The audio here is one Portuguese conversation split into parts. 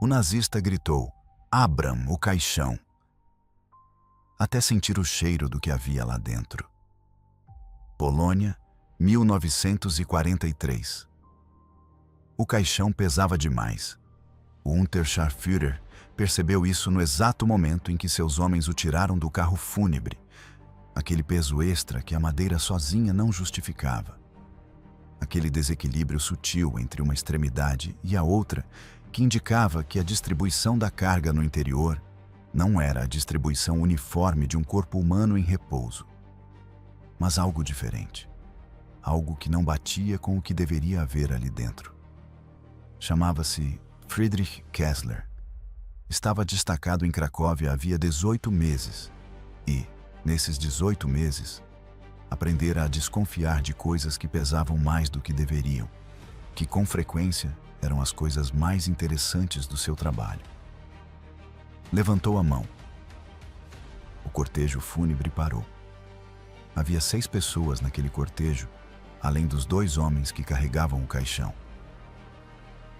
o nazista gritou: "Abram o caixão!", até sentir o cheiro do que havia lá dentro. Polônia, 1943. O caixão pesava demais. O Unterscharführer percebeu isso no exato momento em que seus homens o tiraram do carro fúnebre, aquele peso extra que a madeira sozinha não justificava. Aquele desequilíbrio sutil entre uma extremidade e a outra que indicava que a distribuição da carga no interior não era a distribuição uniforme de um corpo humano em repouso, mas algo diferente, algo que não batia com o que deveria haver ali dentro. Chamava-se Friedrich Kessler. Estava destacado em Cracóvia havia 18 meses e, nesses 18 meses, aprendera a desconfiar de coisas que pesavam mais do que deveriam, que com frequência eram as coisas mais interessantes do seu trabalho. Levantou a mão. O cortejo fúnebre parou. Havia 6 pessoas naquele cortejo, além dos 2 homens que carregavam o caixão.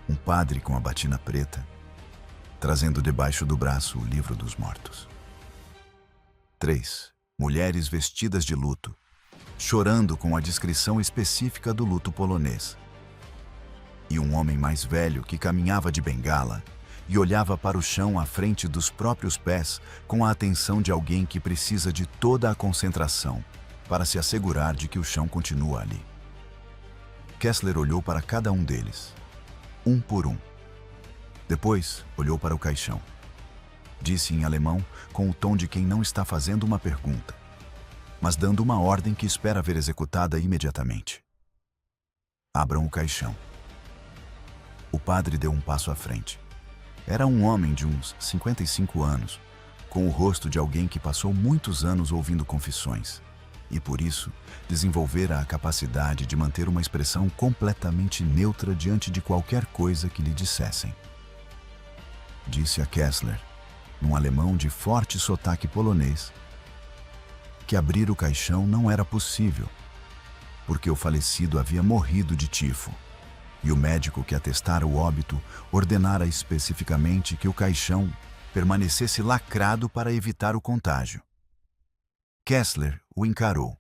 Um padre com a batina preta, trazendo debaixo do braço o livro dos mortos. 3 mulheres vestidas de luto, chorando com a descrição específica do luto polonês. E um homem mais velho que caminhava de bengala e olhava para o chão à frente dos próprios pés com a atenção de alguém que precisa de toda a concentração para se assegurar de que o chão continua ali. Kessler olhou para cada um deles, um por um. Depois, olhou para o caixão. Disse em alemão com o tom de quem não está fazendo uma pergunta, mas dando uma ordem que espera ver executada imediatamente. Abram o caixão. O padre deu um passo à frente. Era um homem de uns 55 anos, com o rosto de alguém que passou muitos anos ouvindo confissões e, por isso, desenvolvera a capacidade de manter uma expressão completamente neutra diante de qualquer coisa que lhe dissessem. Disse a Kessler, num alemão de forte sotaque polonês, que abrir o caixão não era possível, porque o falecido havia morrido de tifo, e o médico que atestara o óbito ordenara especificamente que o caixão permanecesse lacrado para evitar o contágio. Kessler o encarou.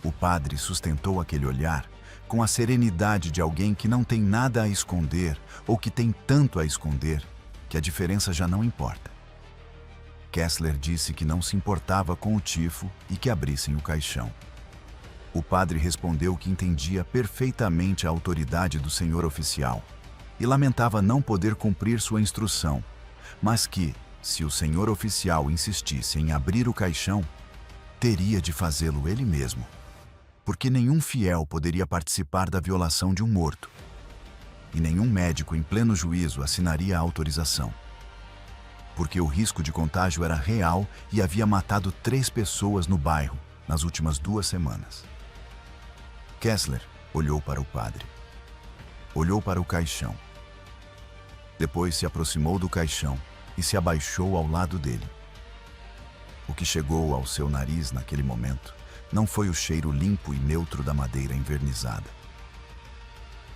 O padre sustentou aquele olhar com a serenidade de alguém que não tem nada a esconder ou que tem tanto a esconder que a diferença já não importa. Kessler disse que não se importava com o tifo e que abrissem o caixão. O padre respondeu que entendia perfeitamente a autoridade do senhor oficial e lamentava não poder cumprir sua instrução, mas que, se o senhor oficial insistisse em abrir o caixão, teria de fazê-lo ele mesmo, porque nenhum fiel poderia participar da violação de um morto, e nenhum médico em pleno juízo assinaria a autorização, porque o risco de contágio era real e havia matado 3 pessoas no bairro nas últimas 2 semanas. Kessler olhou para o padre. Olhou para o caixão. Depois se aproximou do caixão e se abaixou ao lado dele. O que chegou ao seu nariz naquele momento não foi o cheiro limpo e neutro da madeira envernizada,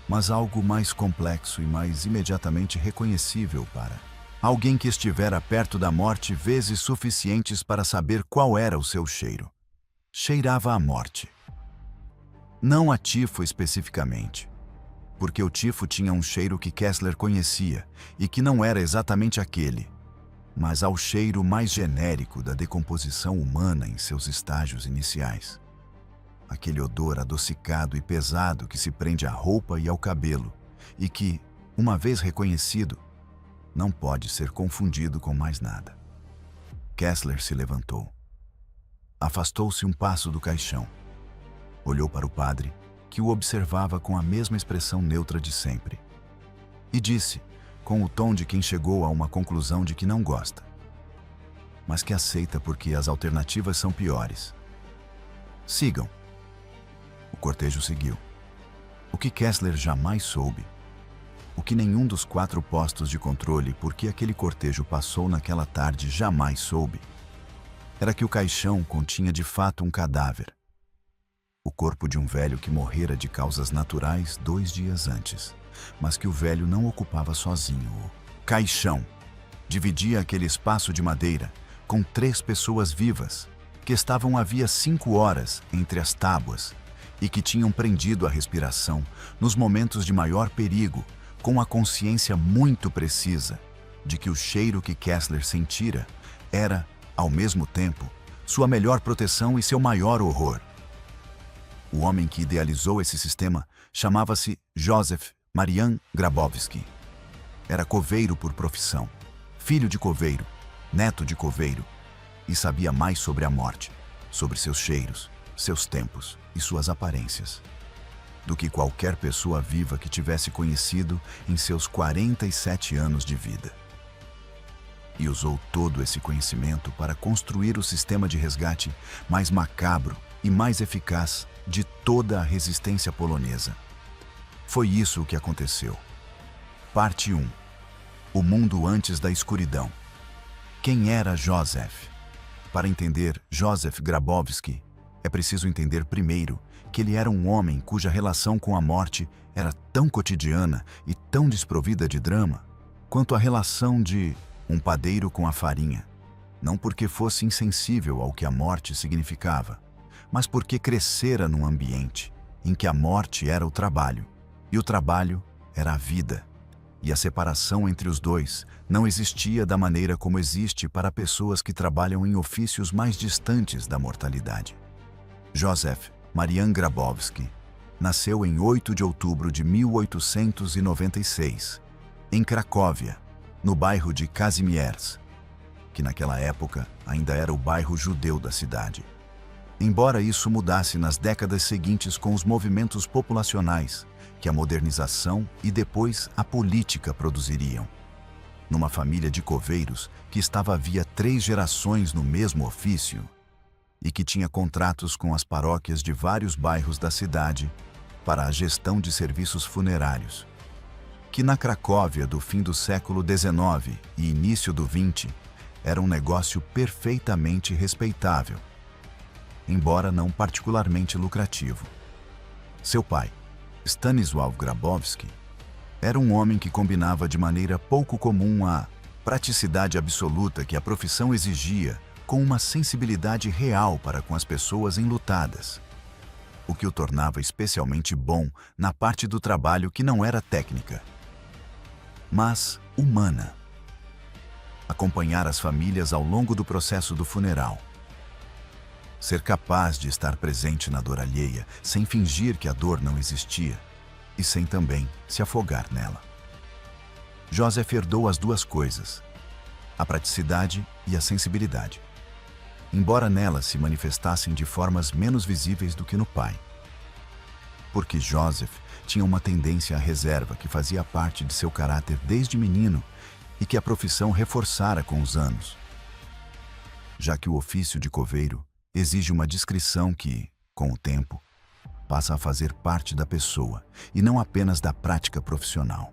mas algo mais complexo e mais imediatamente reconhecível para alguém que estivera perto da morte vezes suficientes para saber qual era o seu cheiro. Cheirava a morte. Não a tifo especificamente, porque o tifo tinha um cheiro que Kessler conhecia e que não era exatamente aquele, mas ao cheiro mais genérico da decomposição humana em seus estágios iniciais. Aquele odor adocicado e pesado que se prende à roupa e ao cabelo e que, uma vez reconhecido, não pode ser confundido com mais nada. Kessler se levantou. Afastou-se um passo do caixão. Olhou para o padre, que o observava com a mesma expressão neutra de sempre, e disse, com o tom de quem chegou a uma conclusão de que não gosta, mas que aceita porque as alternativas são piores: sigam. O cortejo seguiu. O que Kessler jamais soube, o que nenhum dos 4 postos de controle por que aquele cortejo passou naquela tarde jamais soube, era que o caixão continha de fato um cadáver. O corpo de um velho que morrera de causas naturais 2 dias antes, mas que o velho não ocupava sozinho o caixão dividia aquele espaço de madeira com 3 pessoas vivas, que estavam havia 5 horas entre as tábuas e que tinham prendido a respiração nos momentos de maior perigo, com a consciência muito precisa de que o cheiro que Kessler sentira era, ao mesmo tempo, sua melhor proteção e seu maior horror. O homem que idealizou esse sistema chamava-se Józef Marian Grabowski. Era coveiro por profissão, filho de coveiro, neto de coveiro, e sabia mais sobre a morte, sobre seus cheiros, seus tempos e suas aparências, do que qualquer pessoa viva que tivesse conhecido em seus 47 anos de vida. E usou todo esse conhecimento para construir o sistema de resgate mais macabro e mais eficaz de toda a resistência polonesa. Foi isso o que aconteceu. Parte 1. O mundo antes da escuridão. Quem era Józef? Para entender Józef Grabowski, é preciso entender primeiro que ele era um homem cuja relação com a morte era tão cotidiana e tão desprovida de drama quanto a relação de um padeiro com a farinha, não porque fosse insensível ao que a morte significava, mas porque crescera num ambiente em que a morte era o trabalho e o trabalho era a vida, e a separação entre os dois não existia da maneira como existe para pessoas que trabalham em ofícios mais distantes da mortalidade. Józef Marian Grabowski nasceu em 8 de outubro de 1896, em Cracóvia, no bairro de Kazimierz, que naquela época ainda era o bairro judeu da cidade. Embora isso mudasse nas décadas seguintes com os movimentos populacionais que a modernização e depois a política produziriam. Numa família de coveiros que estava havia 3 gerações no mesmo ofício e que tinha contratos com as paróquias de vários bairros da cidade para a gestão de serviços funerários, que na Cracóvia do fim do século XIX e início do XX era um negócio perfeitamente respeitável, embora não particularmente lucrativo. Seu pai, Stanisław Grabowski, era um homem que combinava de maneira pouco comum a praticidade absoluta que a profissão exigia com uma sensibilidade real para com as pessoas enlutadas, o que o tornava especialmente bom na parte do trabalho que não era técnica, mas humana. Acompanhar as famílias ao longo do processo do funeral. Ser capaz de estar presente na dor alheia, sem fingir que a dor não existia e sem também se afogar nela. Józef herdou as 2 coisas, a praticidade e a sensibilidade, embora nelas se manifestassem de formas menos visíveis do que no pai. Porque Józef tinha uma tendência à reserva que fazia parte de seu caráter desde menino e que a profissão reforçara com os anos, já que o ofício de coveiro exige uma discrição que, com o tempo, passa a fazer parte da pessoa e não apenas da prática profissional.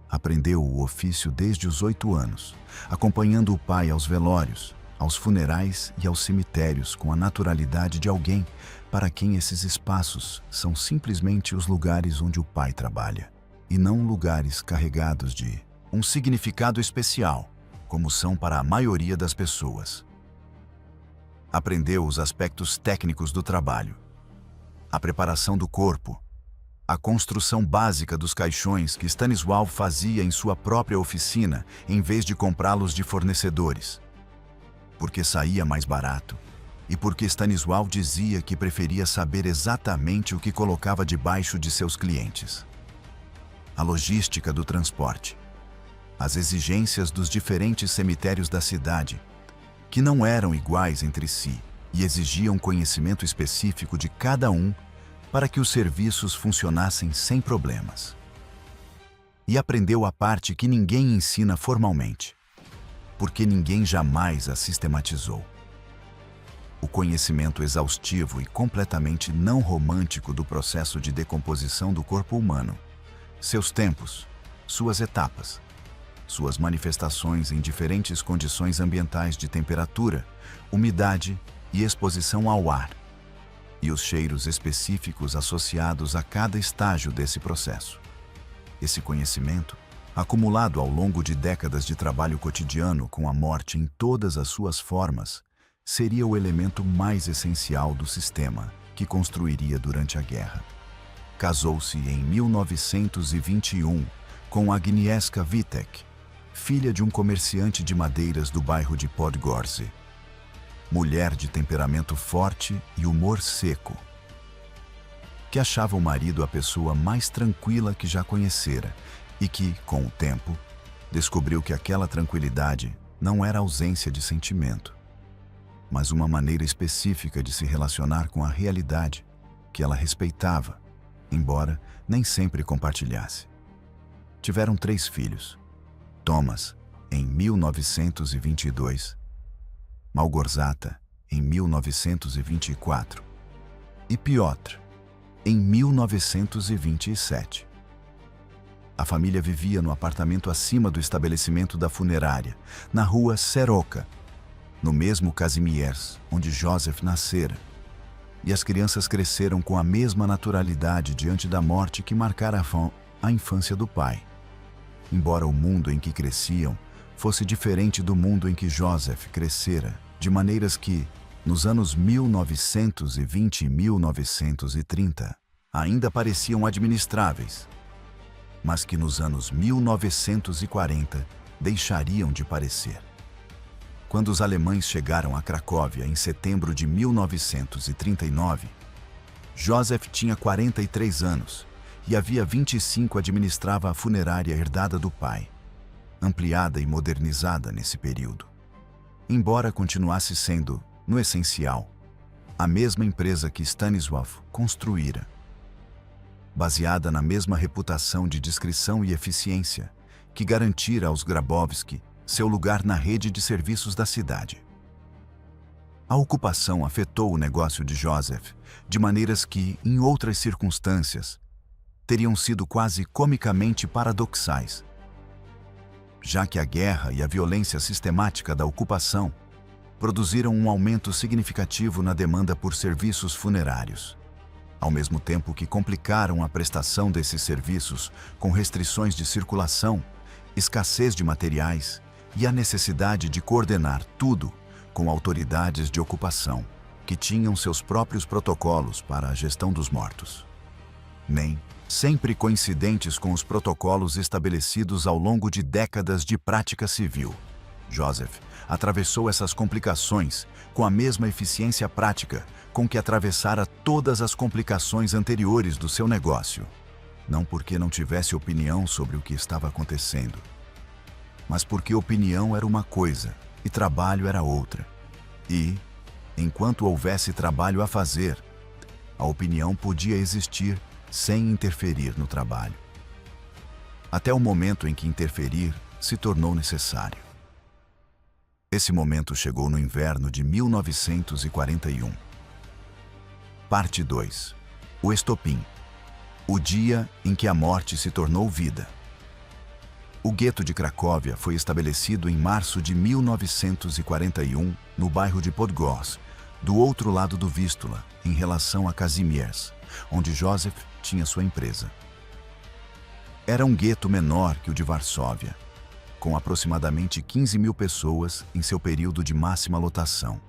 Aprendeu o ofício desde os 8 anos, acompanhando o pai aos velórios, aos funerais e aos cemitérios com a naturalidade de alguém para quem esses espaços são simplesmente os lugares onde o pai trabalha, e não lugares carregados de um significado especial, como são para a maioria das pessoas. Aprendeu os aspectos técnicos do trabalho, a preparação do corpo, a construção básica dos caixões que Stanisław fazia em sua própria oficina em vez de comprá-los de fornecedores, porque saía mais barato e porque Stanisław dizia que preferia saber exatamente o que colocava debaixo de seus clientes. A logística do transporte, as exigências dos diferentes cemitérios da cidade, que não eram iguais entre si e exigiam conhecimento específico de cada um para que os serviços funcionassem sem problemas. E aprendeu a parte que ninguém ensina formalmente, porque ninguém jamais a sistematizou. O conhecimento exaustivo e completamente não romântico do processo de decomposição do corpo humano, seus tempos, suas etapas, suas manifestações em diferentes condições ambientais de temperatura, umidade e exposição ao ar, e os cheiros específicos associados a cada estágio desse processo. Esse conhecimento acumulado ao longo de décadas de trabalho cotidiano com a morte em todas as suas formas, seria o elemento mais essencial do sistema que construiria durante a guerra. Casou-se em 1921 com Agnieszka Witek, filha de um comerciante de madeiras do bairro de Podgórze. Mulher de temperamento forte e humor seco, que achava o marido a pessoa mais tranquila que já conhecera e que, com o tempo, descobriu que aquela tranquilidade não era ausência de sentimento, mas uma maneira específica de se relacionar com a realidade que ela respeitava, embora nem sempre compartilhasse. Tiveram 3 filhos: Thomas, em 1922, Malgorzata, em 1924, e Piotr, em 1927. A família vivia no apartamento acima do estabelecimento da funerária, na rua Seroka, no mesmo Kazimierz, onde Joseph nascera. E as crianças cresceram com a mesma naturalidade diante da morte que marcara a infância do pai. Embora o mundo em que cresciam fosse diferente do mundo em que Joseph crescera, de maneiras que, nos anos 1920 e 1930, ainda pareciam administráveis, mas que nos anos 1940 deixariam de parecer. Quando os alemães chegaram a Cracóvia em setembro de 1939, Joseph tinha 43 anos e havia 25 administrava a funerária herdada do pai, ampliada e modernizada nesse período. Embora continuasse sendo, no essencial, a mesma empresa que Stanisław construíra, baseada na mesma reputação de discrição e eficiência que garantira aos Grabowski seu lugar na rede de serviços da cidade. A ocupação afetou o negócio de Joseph de maneiras que, em outras circunstâncias, teriam sido quase comicamente paradoxais, já que a guerra e a violência sistemática da ocupação produziram um aumento significativo na demanda por serviços funerários, ao mesmo tempo que complicaram a prestação desses serviços com restrições de circulação, escassez de materiais e a necessidade de coordenar tudo com autoridades de ocupação, que tinham seus próprios protocolos para a gestão dos mortos. Nem sempre coincidentes com os protocolos estabelecidos ao longo de décadas de prática civil. Joseph atravessou essas complicações com a mesma eficiência prática com que atravessara todas as complicações anteriores do seu negócio. Não porque não tivesse opinião sobre o que estava acontecendo, mas porque opinião era uma coisa e trabalho era outra. E, enquanto houvesse trabalho a fazer, a opinião podia existir sem interferir no trabalho, até o momento em que interferir se tornou necessário. Esse momento chegou no inverno de 1941. Parte 2. O estopim. O dia em que a morte se tornou vida. O gueto de Cracóvia foi estabelecido em março de 1941 no bairro de Podgórze, do outro lado do Vístula, em relação a Kazimierz, onde Joseph tinha sua empresa. Era um gueto menor que o de Varsóvia, com aproximadamente 15 mil pessoas em seu período de máxima lotação,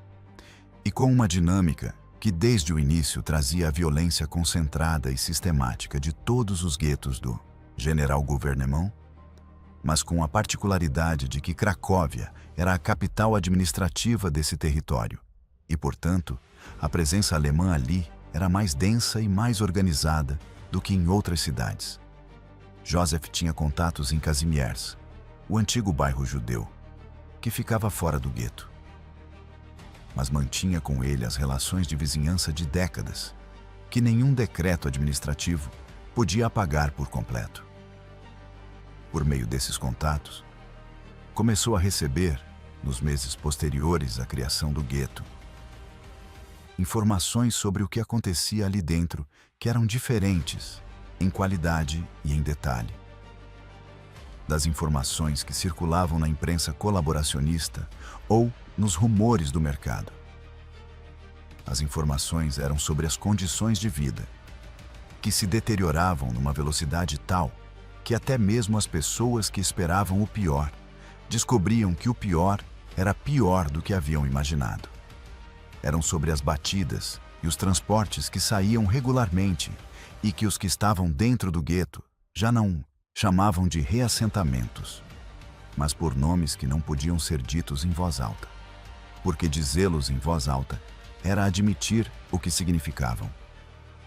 e com uma dinâmica que desde o início trazia a violência concentrada e sistemática de todos os guetos do Generalgouvernement, mas com a particularidade de que Cracóvia era a capital administrativa desse território, e, portanto, a presença alemã ali era mais densa e mais organizada do que em outras cidades. Joseph tinha contatos em Kazimierz, o antigo bairro judeu, que ficava fora do gueto, mas mantinha com ele as relações de vizinhança de décadas, que nenhum decreto administrativo podia apagar por completo. Por meio desses contatos, começou a receber, nos meses posteriores à criação do gueto, informações sobre o que acontecia ali dentro que eram diferentes em qualidade e em detalhe das informações que circulavam na imprensa colaboracionista ou nos rumores do mercado. As informações eram sobre as condições de vida, que se deterioravam numa velocidade tal que até mesmo as pessoas que esperavam o pior descobriam que o pior era pior do que haviam imaginado. Eram sobre as batidas e os transportes que saíam regularmente e que os que estavam dentro do gueto já não chamavam de reassentamentos, mas por nomes que não podiam ser ditos em voz alta, porque dizê-los em voz alta era admitir o que significavam.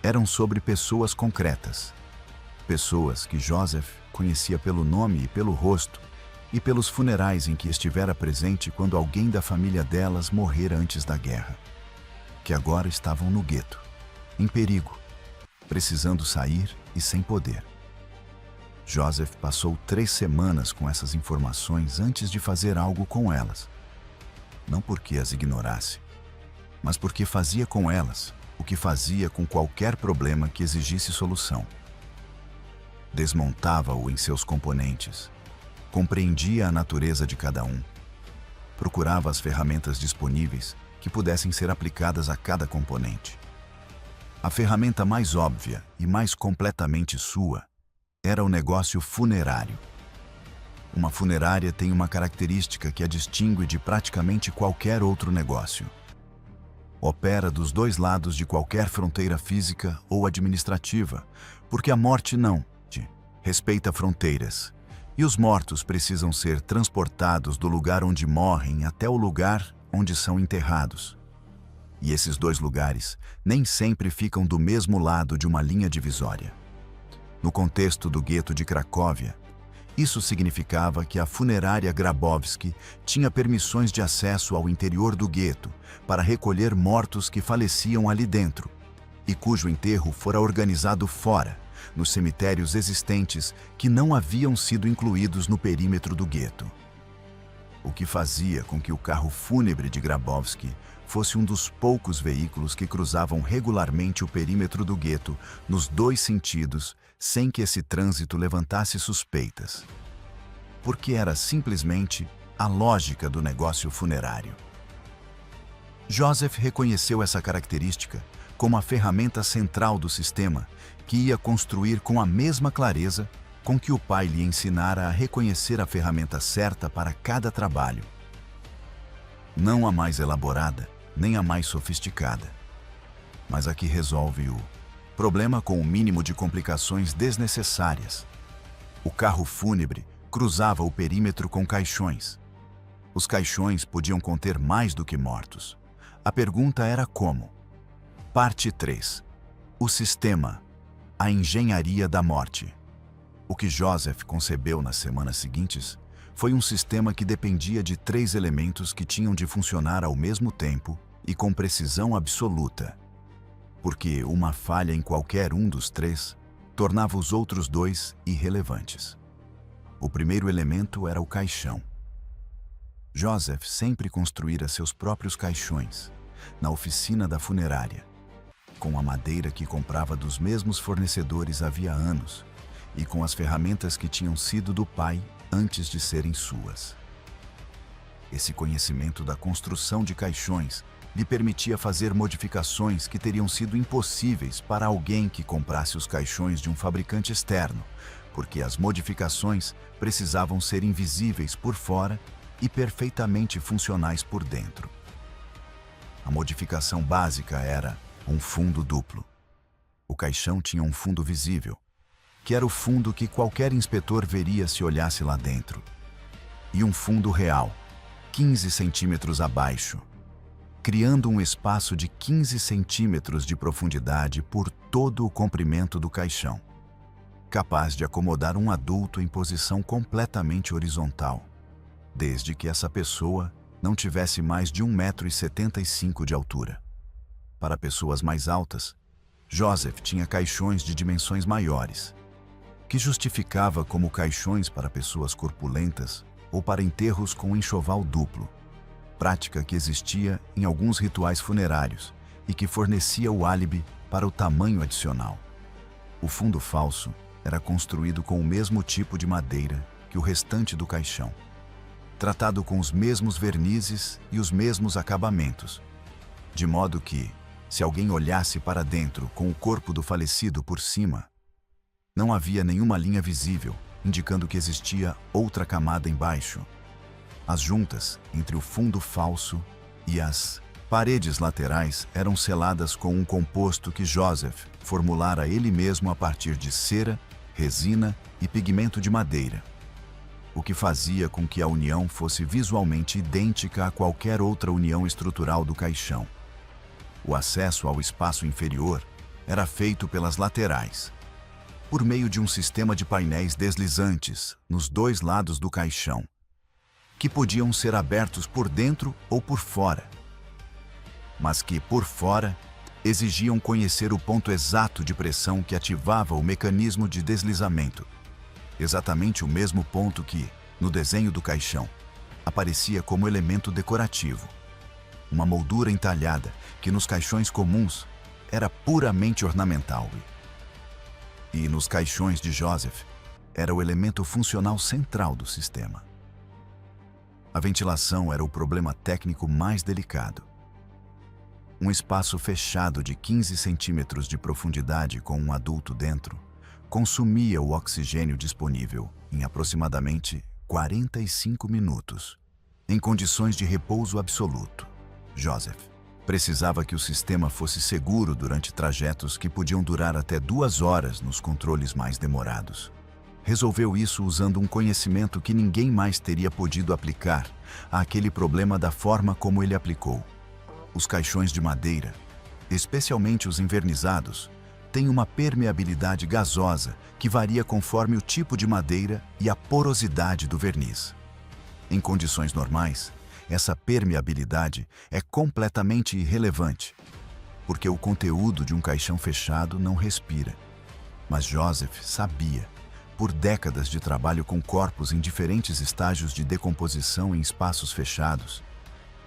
Eram sobre pessoas concretas, pessoas que Joseph conhecia pelo nome e pelo rosto e pelos funerais em que estivera presente quando alguém da família delas morrera antes da guerra, que agora estavam no gueto, em perigo, precisando sair e sem poder. Joseph passou 3 semanas com essas informações antes de fazer algo com elas. Não porque as ignorasse, mas porque fazia com elas o que fazia com qualquer problema que exigisse solução. Desmontava-o em seus componentes, compreendia a natureza de cada um, procurava as ferramentas disponíveis que pudessem ser aplicadas a cada componente. A ferramenta mais óbvia e mais completamente sua era o negócio funerário. Uma funerária tem uma característica que a distingue de praticamente qualquer outro negócio. Opera dos 2 lados de qualquer fronteira física ou administrativa, porque a morte não respeita fronteiras, e os mortos precisam ser transportados do lugar onde morrem até o lugar onde são enterrados. E esses 2 lugares nem sempre ficam do mesmo lado de uma linha divisória. No contexto do gueto de Cracóvia, isso significava que a funerária Grabowski tinha permissões de acesso ao interior do gueto para recolher mortos que faleciam ali dentro e cujo enterro fora organizado fora, nos cemitérios existentes que não haviam sido incluídos no perímetro do gueto. O que fazia com que o carro fúnebre de Grabowski fosse um dos poucos veículos que cruzavam regularmente o perímetro do gueto nos 2 sentidos, sem que esse trânsito levantasse suspeitas. Porque era simplesmente a lógica do negócio funerário. Joseph reconheceu essa característica como a ferramenta central do sistema que ia construir com a mesma clareza com que o pai lhe ensinara a reconhecer a ferramenta certa para cada trabalho. Não a mais elaborada, nem a mais sofisticada, mas a que resolve o problema com o mínimo de complicações desnecessárias. O carro fúnebre cruzava o perímetro com caixões. Os caixões podiam conter mais do que mortos. A pergunta era como. Parte 3. O sistema. A engenharia da morte. O que Joseph concebeu nas semanas seguintes foi um sistema que dependia de 3 elementos que tinham de funcionar ao mesmo tempo e com precisão absoluta, porque uma falha em qualquer um dos 3 tornava os outros 2 irrelevantes. O primeiro elemento era o caixão. Joseph sempre construíra seus próprios caixões, na oficina da funerária, com a madeira que comprava dos mesmos fornecedores havia anos e com as ferramentas que tinham sido do pai antes de serem suas. Esse conhecimento da construção de caixões lhe permitia fazer modificações que teriam sido impossíveis para alguém que comprasse os caixões de um fabricante externo, porque as modificações precisavam ser invisíveis por fora e perfeitamente funcionais por dentro. A modificação básica era um fundo duplo. O caixão tinha um fundo visível, que era o fundo que qualquer inspetor veria se olhasse lá dentro, e um fundo real, 15 centímetros abaixo, criando um espaço de 15 centímetros de profundidade por todo o comprimento do caixão, capaz de acomodar um adulto em posição completamente horizontal, desde que essa pessoa não tivesse mais de 1,75 m de altura. Para pessoas mais altas, Joseph tinha caixões de dimensões maiores, que justificava como caixões para pessoas corpulentas ou para enterros com enxoval duplo, prática que existia em alguns rituais funerários e que fornecia o álibi para o tamanho adicional. O fundo falso era construído com o mesmo tipo de madeira que o restante do caixão, tratado com os mesmos vernizes e os mesmos acabamentos, de modo que, se alguém olhasse para dentro com o corpo do falecido por cima, não havia nenhuma linha visível indicando que existia outra camada embaixo. As juntas entre o fundo falso e as paredes laterais eram seladas com um composto que Joseph formulara ele mesmo a partir de cera, resina e pigmento de madeira, o que fazia com que a união fosse visualmente idêntica a qualquer outra união estrutural do caixão. O acesso ao espaço inferior era feito pelas laterais, por meio de um sistema de painéis deslizantes nos dois lados do caixão, que podiam ser abertos por dentro ou por fora, mas que, por fora, exigiam conhecer o ponto exato de pressão que ativava o mecanismo de deslizamento, exatamente o mesmo ponto que, no desenho do caixão, aparecia como elemento decorativo, uma moldura entalhada que nos caixões comuns era puramente ornamental e nos caixões de Joseph era o elemento funcional central do sistema. A ventilação era o problema técnico mais delicado. Um espaço fechado de 15 centímetros de profundidade com um adulto dentro consumia o oxigênio disponível em aproximadamente 45 minutos, em condições de repouso absoluto. Joseph precisava que o sistema fosse seguro durante trajetos que podiam durar até 2 horas nos controles mais demorados. Resolveu isso usando um conhecimento que ninguém mais teria podido aplicar àquele problema da forma como ele aplicou. Os caixões de madeira, especialmente os envernizados, têm uma permeabilidade gasosa que varia conforme o tipo de madeira e a porosidade do verniz. Em condições normais, essa permeabilidade é completamente irrelevante, porque o conteúdo de um caixão fechado não respira. Mas Joseph sabia, por décadas de trabalho com corpos em diferentes estágios de decomposição em espaços fechados,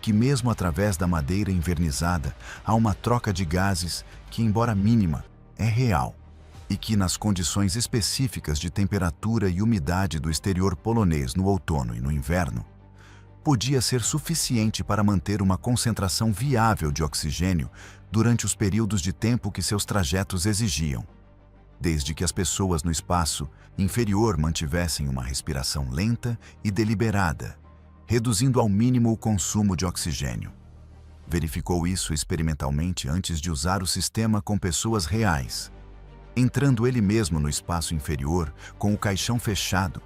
que mesmo através da madeira envernizada há uma troca de gases que, embora mínima, é real, e que nas condições específicas de temperatura e umidade do exterior polonês no outono e no inverno, podia ser suficiente para manter uma concentração viável de oxigênio durante os períodos de tempo que seus trajetos exigiam, desde que as pessoas no espaço inferior mantivessem uma respiração lenta e deliberada, reduzindo ao mínimo o consumo de oxigênio. Verificou isso experimentalmente antes de usar o sistema com pessoas reais, entrando ele mesmo no espaço inferior com o caixão fechado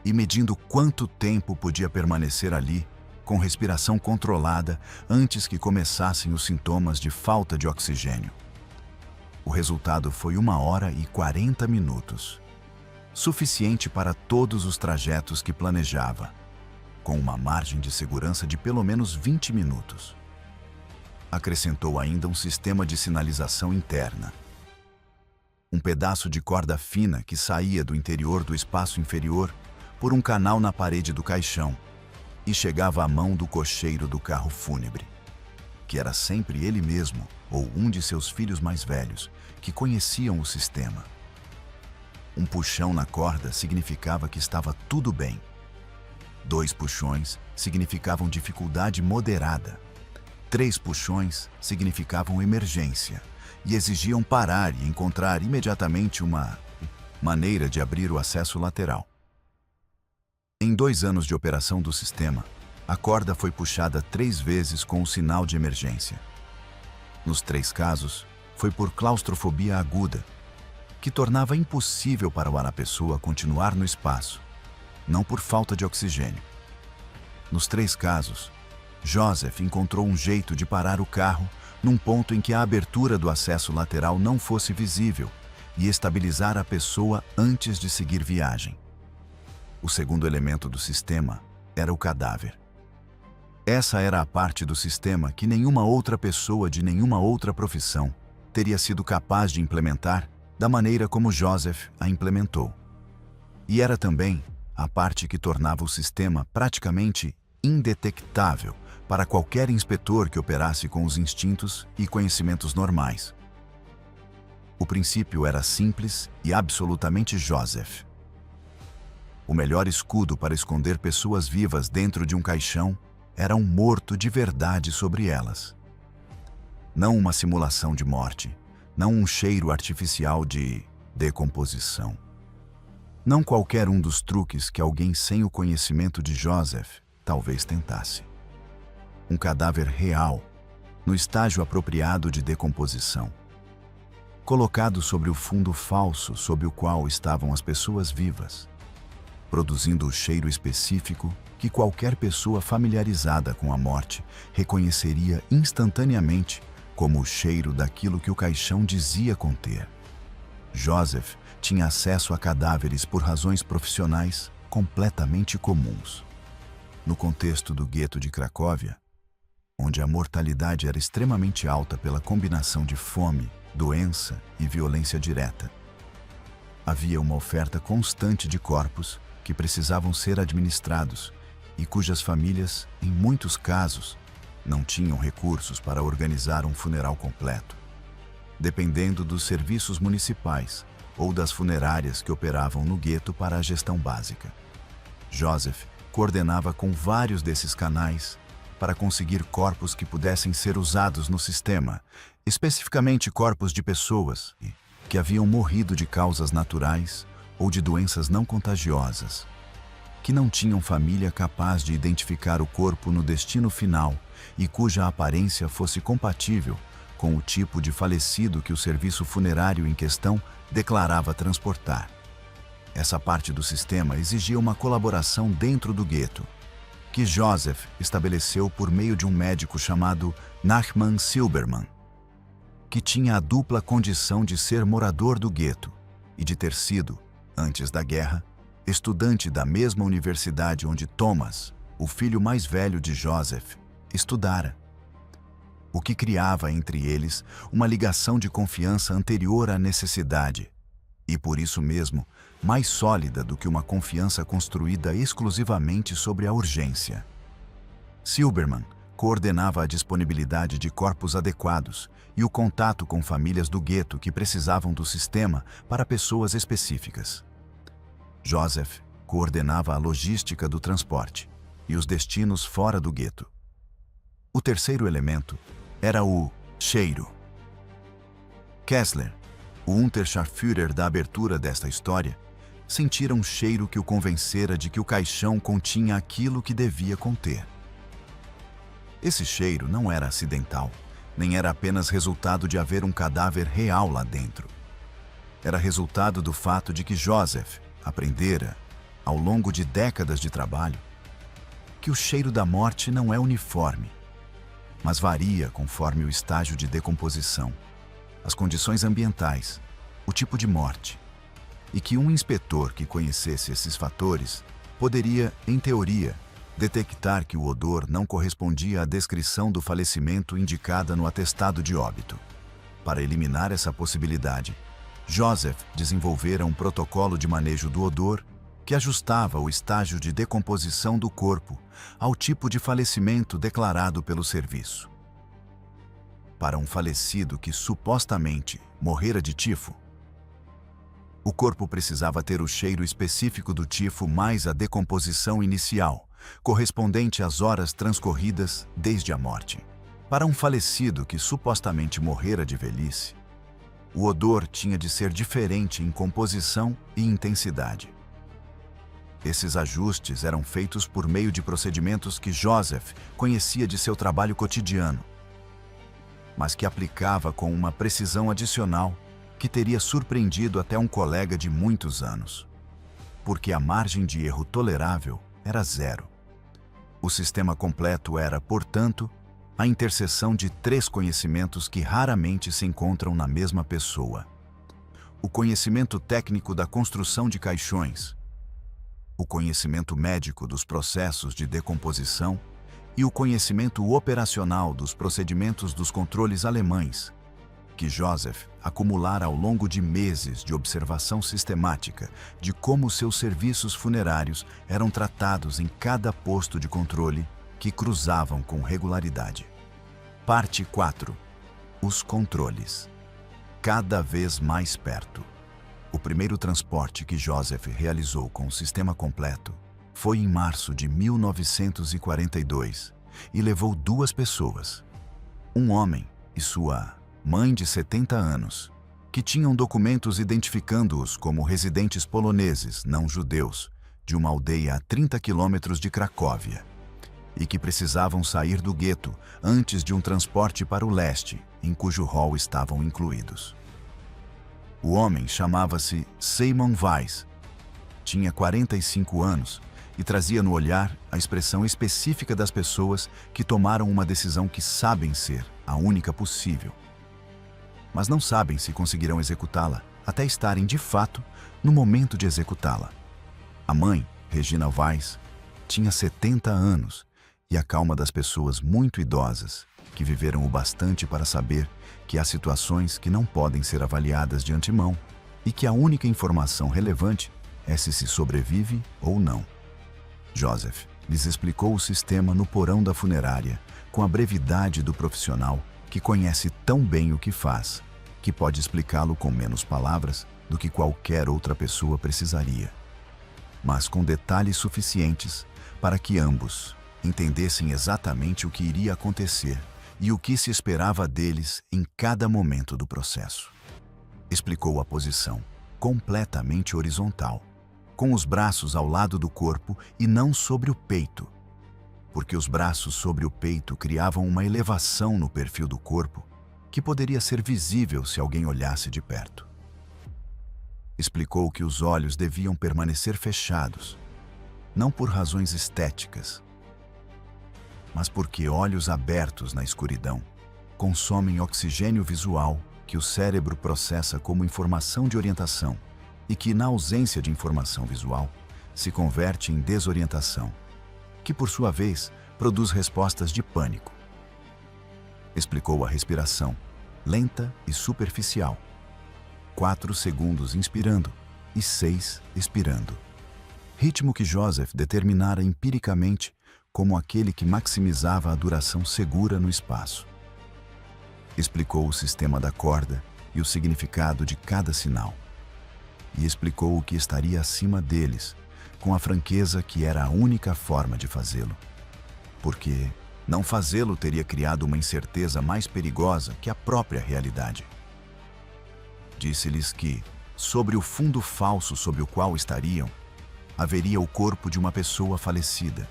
e medindo quanto tempo podia permanecer ali com respiração controlada antes que começassem os sintomas de falta de oxigênio. O resultado foi 1 hora e 40 minutos, suficiente para todos os trajetos que planejava, com uma margem de segurança de pelo menos 20 minutos. Acrescentou ainda um sistema de sinalização interna. Um pedaço de corda fina que saía do interior do espaço inferior por um canal na parede do caixão e chegava à mão do cocheiro do carro fúnebre, que era sempre ele mesmo ou um de seus filhos mais velhos que conheciam o sistema. Um puxão na corda significava que estava tudo bem. 2 puxões significavam dificuldade moderada. 3 puxões significavam emergência e exigiam parar e encontrar imediatamente uma maneira de abrir o acesso lateral. Em 2 anos de operação do sistema, a corda foi puxada 3 vezes com o sinal de emergência. Nos 3 casos, foi por claustrofobia aguda, que tornava impossível para a pessoa continuar no espaço, não por falta de oxigênio. Nos 3 casos, Joseph encontrou um jeito de parar o carro num ponto em que a abertura do acesso lateral não fosse visível e estabilizar a pessoa antes de seguir viagem. O segundo elemento do sistema era o cadáver. Essa era a parte do sistema que nenhuma outra pessoa de nenhuma outra profissão teria sido capaz de implementar da maneira como Joseph a implementou. E era também a parte que tornava o sistema praticamente indetectável para qualquer inspetor que operasse com os instintos e conhecimentos normais. O princípio era simples e absolutamente Joseph. O melhor escudo para esconder pessoas vivas dentro de um caixão era um morto de verdade sobre elas. Não uma simulação de morte, não um cheiro artificial de decomposição. Não qualquer um dos truques que alguém sem o conhecimento de Joseph talvez tentasse. Um cadáver real, no estágio apropriado de decomposição, colocado sobre o fundo falso sob o qual estavam as pessoas vivas, produzindo o cheiro específico que qualquer pessoa familiarizada com a morte reconheceria instantaneamente como o cheiro daquilo que o caixão dizia conter. Joseph tinha acesso a cadáveres por razões profissionais completamente comuns. No contexto do gueto de Cracóvia, onde a mortalidade era extremamente alta pela combinação de fome, doença e violência direta, havia uma oferta constante de corpos que precisavam ser administrados e cujas famílias, em muitos casos, não tinham recursos para organizar um funeral completo, dependendo dos serviços municipais ou das funerárias que operavam no gueto para a gestão básica. Joseph coordenava com vários desses canais para conseguir corpos que pudessem ser usados no sistema, especificamente corpos de pessoas que haviam morrido de causas naturais ou de doenças não contagiosas, que não tinham família capaz de identificar o corpo no destino final e cuja aparência fosse compatível com o tipo de falecido que o serviço funerário em questão declarava transportar. Essa parte do sistema exigia uma colaboração dentro do gueto, que Joseph estabeleceu por meio de um médico chamado Nachman Silberman, que tinha a dupla condição de ser morador do gueto e de ter sido, antes da guerra, estudante da mesma universidade onde Thomas, o filho mais velho de Joseph, estudara, o que criava entre eles uma ligação de confiança anterior à necessidade e, por isso mesmo, mais sólida do que uma confiança construída exclusivamente sobre a urgência. Silberman coordenava a disponibilidade de corpos adequados e o contato com famílias do gueto que precisavam do sistema para pessoas específicas. Joseph coordenava a logística do transporte e os destinos fora do gueto. O terceiro elemento era o cheiro. Kessler, o Unterscharführer da abertura desta história, sentira um cheiro que o convencera de que o caixão continha aquilo que devia conter. Esse cheiro não era acidental, nem era apenas resultado de haver um cadáver real lá dentro. Era resultado do fato de que Joseph aprendera, ao longo de décadas de trabalho, que o cheiro da morte não é uniforme, mas varia conforme o estágio de decomposição, as condições ambientais, o tipo de morte, e que um inspetor que conhecesse esses fatores poderia, em teoria, detectar que o odor não correspondia à descrição do falecimento indicada no atestado de óbito. Para eliminar essa possibilidade, Joseph desenvolvera um protocolo de manejo do odor que ajustava o estágio de decomposição do corpo ao tipo de falecimento declarado pelo serviço. Para um falecido que supostamente morrera de tifo, o corpo precisava ter o cheiro específico do tifo mais a decomposição inicial, correspondente às horas transcorridas desde a morte. Para um falecido que supostamente morrera de velhice, o odor tinha de ser diferente em composição e intensidade. Esses ajustes eram feitos por meio de procedimentos que Joseph conhecia de seu trabalho cotidiano, mas que aplicava com uma precisão adicional que teria surpreendido até um colega de muitos anos, porque a margem de erro tolerável era zero. O sistema completo era, portanto, a interseção de três conhecimentos que raramente se encontram na mesma pessoa: o conhecimento técnico da construção de caixões, o conhecimento médico dos processos de decomposição e o conhecimento operacional dos procedimentos dos controles alemães, que Joseph acumulara ao longo de meses de observação sistemática de como seus serviços funerários eram tratados em cada posto de controle que cruzavam com regularidade. Parte 4. Os controles. Cada vez mais perto. O primeiro transporte que Joseph realizou com o sistema completo foi em março de 1942 e levou 2 pessoas, um homem e sua mãe de 70 anos, que tinham documentos identificando-os como residentes poloneses, não judeus, de uma aldeia a 30 quilômetros de Cracóvia, e que precisavam sair do gueto antes de um transporte para o leste, em cujo rol estavam incluídos. O homem chamava-se Simon Weiss, tinha 45 anos e trazia no olhar a expressão específica das pessoas que tomaram uma decisão que sabem ser a única possível, mas não sabem se conseguirão executá-la até estarem, de fato, no momento de executá-la. A mãe, Regina Weiss, tinha 70 anos e a calma das pessoas muito idosas que viveram o bastante para saber que há situações que não podem ser avaliadas de antemão e que a única informação relevante é se sobrevive ou não. Joseph lhes explicou o sistema no porão da funerária com a brevidade do profissional que conhece tão bem o que faz, que pode explicá-lo com menos palavras do que qualquer outra pessoa precisaria, mas com detalhes suficientes para que ambos entendessem exatamente o que iria acontecer e o que se esperava deles em cada momento do processo. Explicou a posição, completamente horizontal, com os braços ao lado do corpo e não sobre o peito, porque os braços sobre o peito criavam uma elevação no perfil do corpo que poderia ser visível se alguém olhasse de perto. Explicou que os olhos deviam permanecer fechados, não por razões estéticas, mas porque olhos abertos na escuridão consomem oxigênio visual que o cérebro processa como informação de orientação e que, na ausência de informação visual, se converte em desorientação, que, por sua vez, produz respostas de pânico. Explicou a respiração, lenta e superficial. 4 segundos inspirando e 6 expirando. Ritmo que Joseph determinara empiricamente como aquele que maximizava a duração segura no espaço. Explicou o sistema da corda e o significado de cada sinal. E explicou o que estaria acima deles, com a franqueza que era a única forma de fazê-lo. Porque não fazê-lo teria criado uma incerteza mais perigosa que a própria realidade. Disse-lhes que, sobre o fundo falso sob o qual estariam, haveria o corpo de uma pessoa falecida.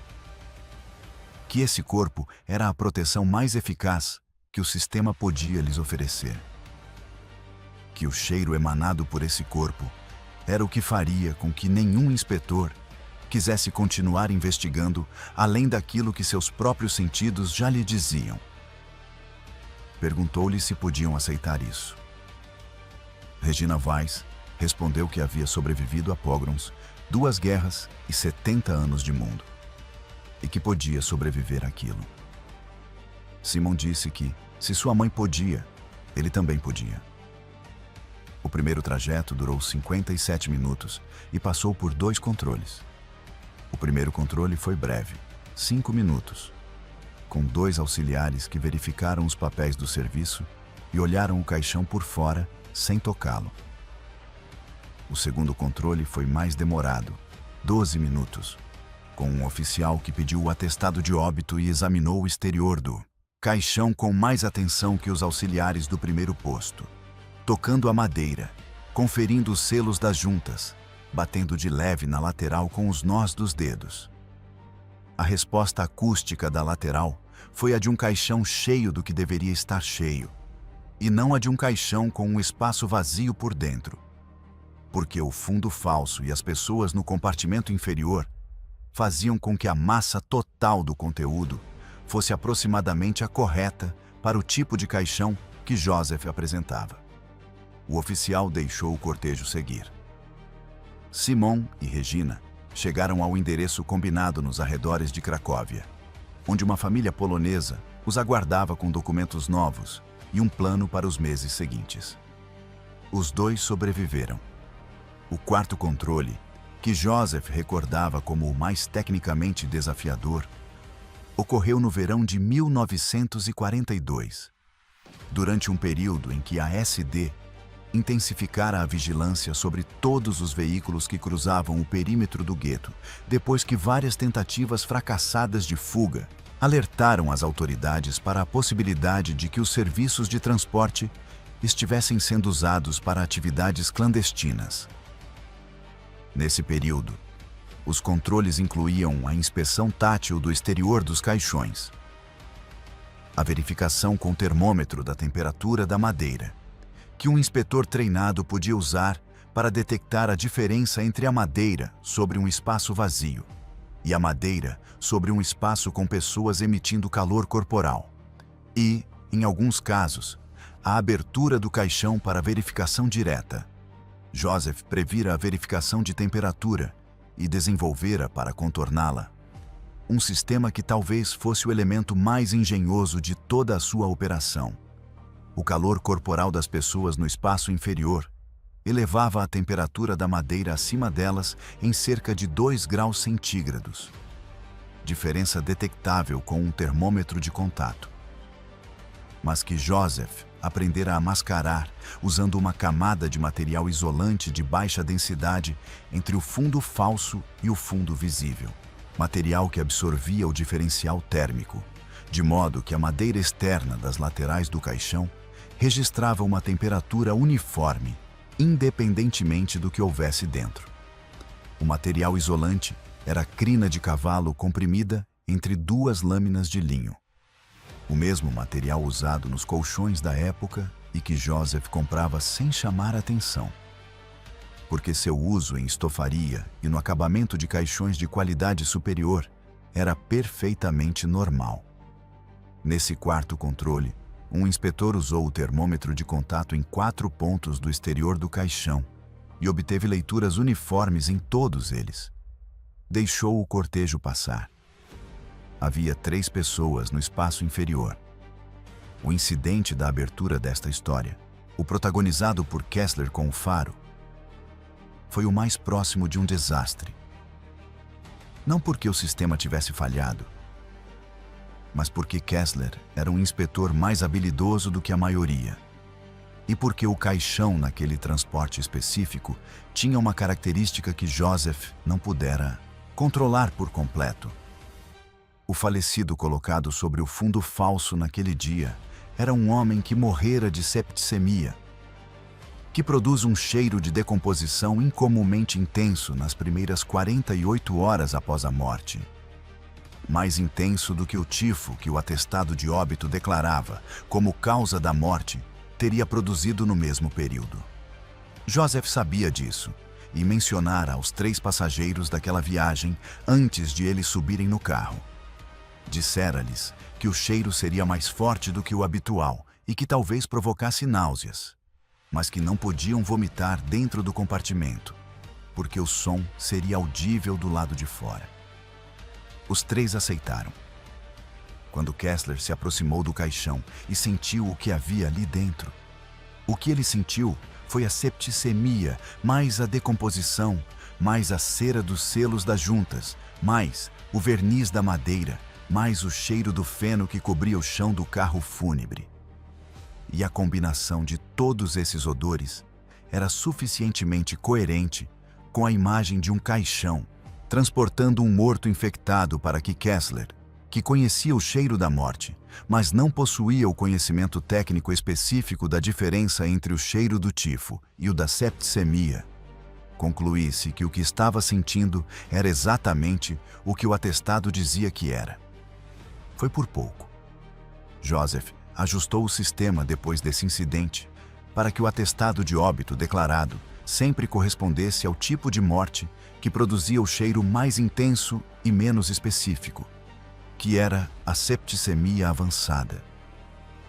Que esse corpo era a proteção mais eficaz que o sistema podia lhes oferecer. Que o cheiro emanado por esse corpo era o que faria com que nenhum inspetor quisesse continuar investigando além daquilo que seus próprios sentidos já lhe diziam. Perguntou-lhe se podiam aceitar isso. Regina Weiss respondeu que havia sobrevivido a pogroms, 2 guerras e 70 anos de mundo, e que podia sobreviver àquilo. Simon disse que, se sua mãe podia, ele também podia. O primeiro trajeto durou 57 minutos e passou por 2 controles. O primeiro controle foi breve, 5 minutos, com 2 auxiliares que verificaram os papéis do serviço e olharam o caixão por fora sem tocá-lo. O segundo controle foi mais demorado, 12 minutos, com um oficial que pediu o atestado de óbito e examinou o exterior do caixão com mais atenção que os auxiliares do primeiro posto, tocando a madeira, conferindo os selos das juntas, batendo de leve na lateral com os nós dos dedos. A resposta acústica da lateral foi a de um caixão cheio do que deveria estar cheio, e não a de um caixão com um espaço vazio por dentro, porque o fundo falso e as pessoas no compartimento inferior faziam com que a massa total do conteúdo fosse aproximadamente a correta para o tipo de caixão que Joseph apresentava. O oficial deixou o cortejo seguir. Simon e Regina chegaram ao endereço combinado nos arredores de Cracóvia, onde uma família polonesa os aguardava com documentos novos e um plano para os meses seguintes. Os 2 sobreviveram. O quarto controle, que Joseph recordava como o mais tecnicamente desafiador, ocorreu no verão de 1942, durante um período em que a SD intensificara a vigilância sobre todos os veículos que cruzavam o perímetro do gueto, depois que várias tentativas fracassadas de fuga alertaram as autoridades para a possibilidade de que os serviços de transporte estivessem sendo usados para atividades clandestinas. Nesse período, os controles incluíam a inspeção tátil do exterior dos caixões, a verificação com termômetro da temperatura da madeira, que um inspetor treinado podia usar para detectar a diferença entre a madeira sobre um espaço vazio e a madeira sobre um espaço com pessoas emitindo calor corporal, e, em alguns casos, a abertura do caixão para verificação direta. Joseph previra a verificação de temperatura e desenvolvera para contorná-la um sistema que talvez fosse o elemento mais engenhoso de toda a sua operação. O calor corporal das pessoas no espaço inferior elevava a temperatura da madeira acima delas em cerca de 2 graus centígrados, diferença detectável com um termômetro de contato, mas que Joseph aprendera a mascarar usando uma camada de material isolante de baixa densidade entre o fundo falso e o fundo visível, material que absorvia o diferencial térmico, de modo que a madeira externa das laterais do caixão registrava uma temperatura uniforme, independentemente do que houvesse dentro. O material isolante era crina de cavalo comprimida entre 2 lâminas de linho, o mesmo material usado nos colchões da época e que Joseph comprava sem chamar atenção, porque seu uso em estofaria e no acabamento de caixões de qualidade superior era perfeitamente normal. Nesse quarto controle, um inspetor usou o termômetro de contato em 4 pontos do exterior do caixão e obteve leituras uniformes em todos eles. Deixou o cortejo passar. Havia 3 pessoas no espaço inferior. O incidente da abertura desta história, o protagonizado por Kessler com o faro, foi o mais próximo de um desastre. Não porque o sistema tivesse falhado, mas porque Kessler era um inspetor mais habilidoso do que a maioria. E porque o caixão naquele transporte específico tinha uma característica que Joseph não pudera controlar por completo. O falecido colocado sobre o fundo falso naquele dia era um homem que morrera de septicemia, que produz um cheiro de decomposição incomumente intenso nas primeiras 48 horas após a morte. Mais intenso do que o tifo que o atestado de óbito declarava como causa da morte teria produzido no mesmo período. Joseph sabia disso e mencionara aos 3 passageiros daquela viagem antes de eles subirem no carro. Dissera-lhes que o cheiro seria mais forte do que o habitual e que talvez provocasse náuseas, mas que não podiam vomitar dentro do compartimento, porque o som seria audível do lado de fora. Os 3 aceitaram. Quando Kessler se aproximou do caixão e sentiu o que havia ali dentro, o que ele sentiu foi a septicemia, mais a decomposição, mais a cera dos selos das juntas, mais o verniz da madeira, mais o cheiro do feno que cobria o chão do carro fúnebre. E a combinação de todos esses odores era suficientemente coerente com a imagem de um caixão transportando um morto infectado para que Kessler, que conhecia o cheiro da morte, mas não possuía o conhecimento técnico específico da diferença entre o cheiro do tifo e o da septicemia, concluísse que o que estava sentindo era exatamente o que o atestado dizia que era. Foi por pouco. Joseph ajustou o sistema depois desse incidente para que o atestado de óbito declarado sempre correspondesse ao tipo de morte que produzia o cheiro mais intenso e menos específico, que era a septicemia avançada.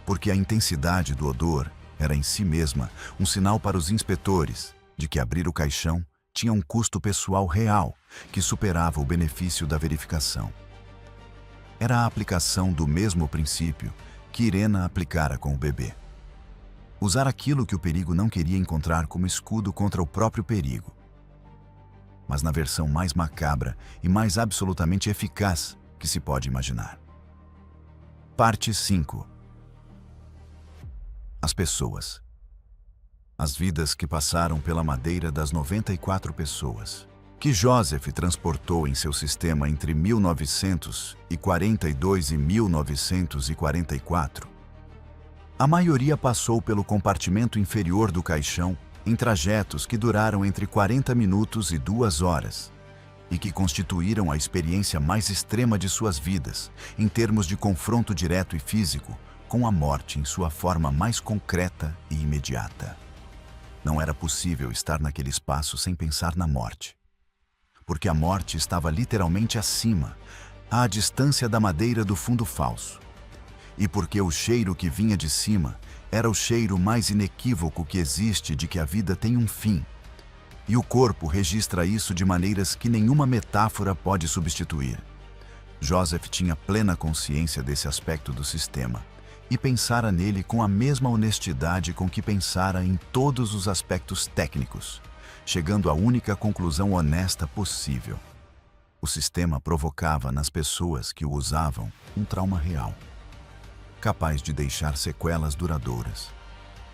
Porque a intensidade do odor era em si mesma um sinal para os inspetores de que abrir o caixão tinha um custo pessoal real que superava o benefício da verificação. Era a aplicação do mesmo princípio que Irena aplicara com o bebê. Usar aquilo que o perigo não queria encontrar como escudo contra o próprio perigo. Mas na versão mais macabra e mais absolutamente eficaz que se pode imaginar. Parte 5. As pessoas. As vidas que passaram pela madeira das 94 pessoas que Joseph transportou em seu sistema entre 1942 e 1944. A maioria passou pelo compartimento inferior do caixão em trajetos que duraram entre 40 minutos e 2 horas e que constituíram a experiência mais extrema de suas vidas, em termos de confronto direto e físico com a morte em sua forma mais concreta e imediata. Não era possível estar naquele espaço sem pensar na morte, porque a morte estava literalmente acima, à distância da madeira do fundo falso, e porque o cheiro que vinha de cima era o cheiro mais inequívoco que existe de que a vida tem um fim, e o corpo registra isso de maneiras que nenhuma metáfora pode substituir. Joseph tinha plena consciência desse aspecto do sistema e pensara nele com a mesma honestidade com que pensara em todos os aspectos técnicos, chegando à única conclusão honesta possível. O sistema provocava nas pessoas que o usavam um trauma real, capaz de deixar sequelas duradouras.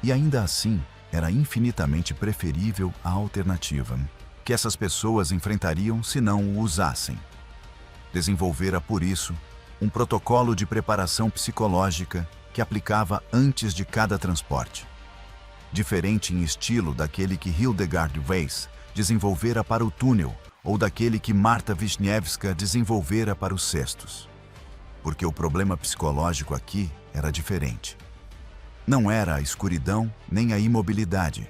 E ainda assim, era infinitamente preferível à alternativa que essas pessoas enfrentariam se não o usassem. Desenvolvera, por isso, um protocolo de preparação psicológica que aplicava antes de cada transporte, diferente em estilo daquele que Hildegard Weiss desenvolvera para o túnel ou daquele que Marta Wisniewska desenvolvera para os cestos. Porque o problema psicológico aqui era diferente. Não era a escuridão nem a imobilidade,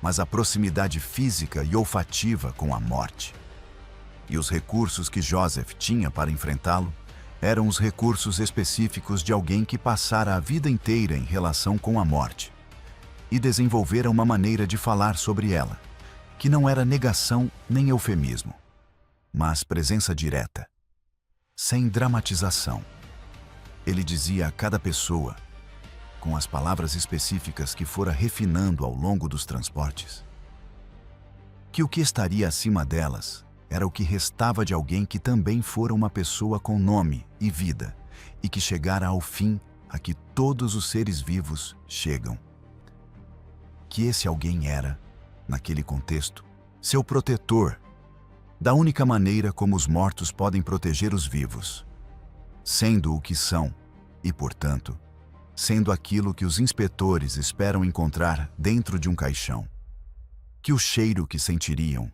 mas a proximidade física e olfativa com a morte. E os recursos que Joseph tinha para enfrentá-lo eram os recursos específicos de alguém que passara a vida inteira em relação com a morte e desenvolvera uma maneira de falar sobre ela, que não era negação nem eufemismo, mas presença direta, sem dramatização. Ele dizia a cada pessoa, com as palavras específicas que fora refinando ao longo dos transportes, que o que estaria acima delas era o que restava de alguém que também fora uma pessoa com nome e vida e que chegara ao fim a que todos os seres vivos chegam. Que esse alguém era, naquele contexto, seu protetor, da única maneira como os mortos podem proteger os vivos, sendo o que são e, portanto, sendo aquilo que os inspetores esperam encontrar dentro de um caixão. Que o cheiro que sentiriam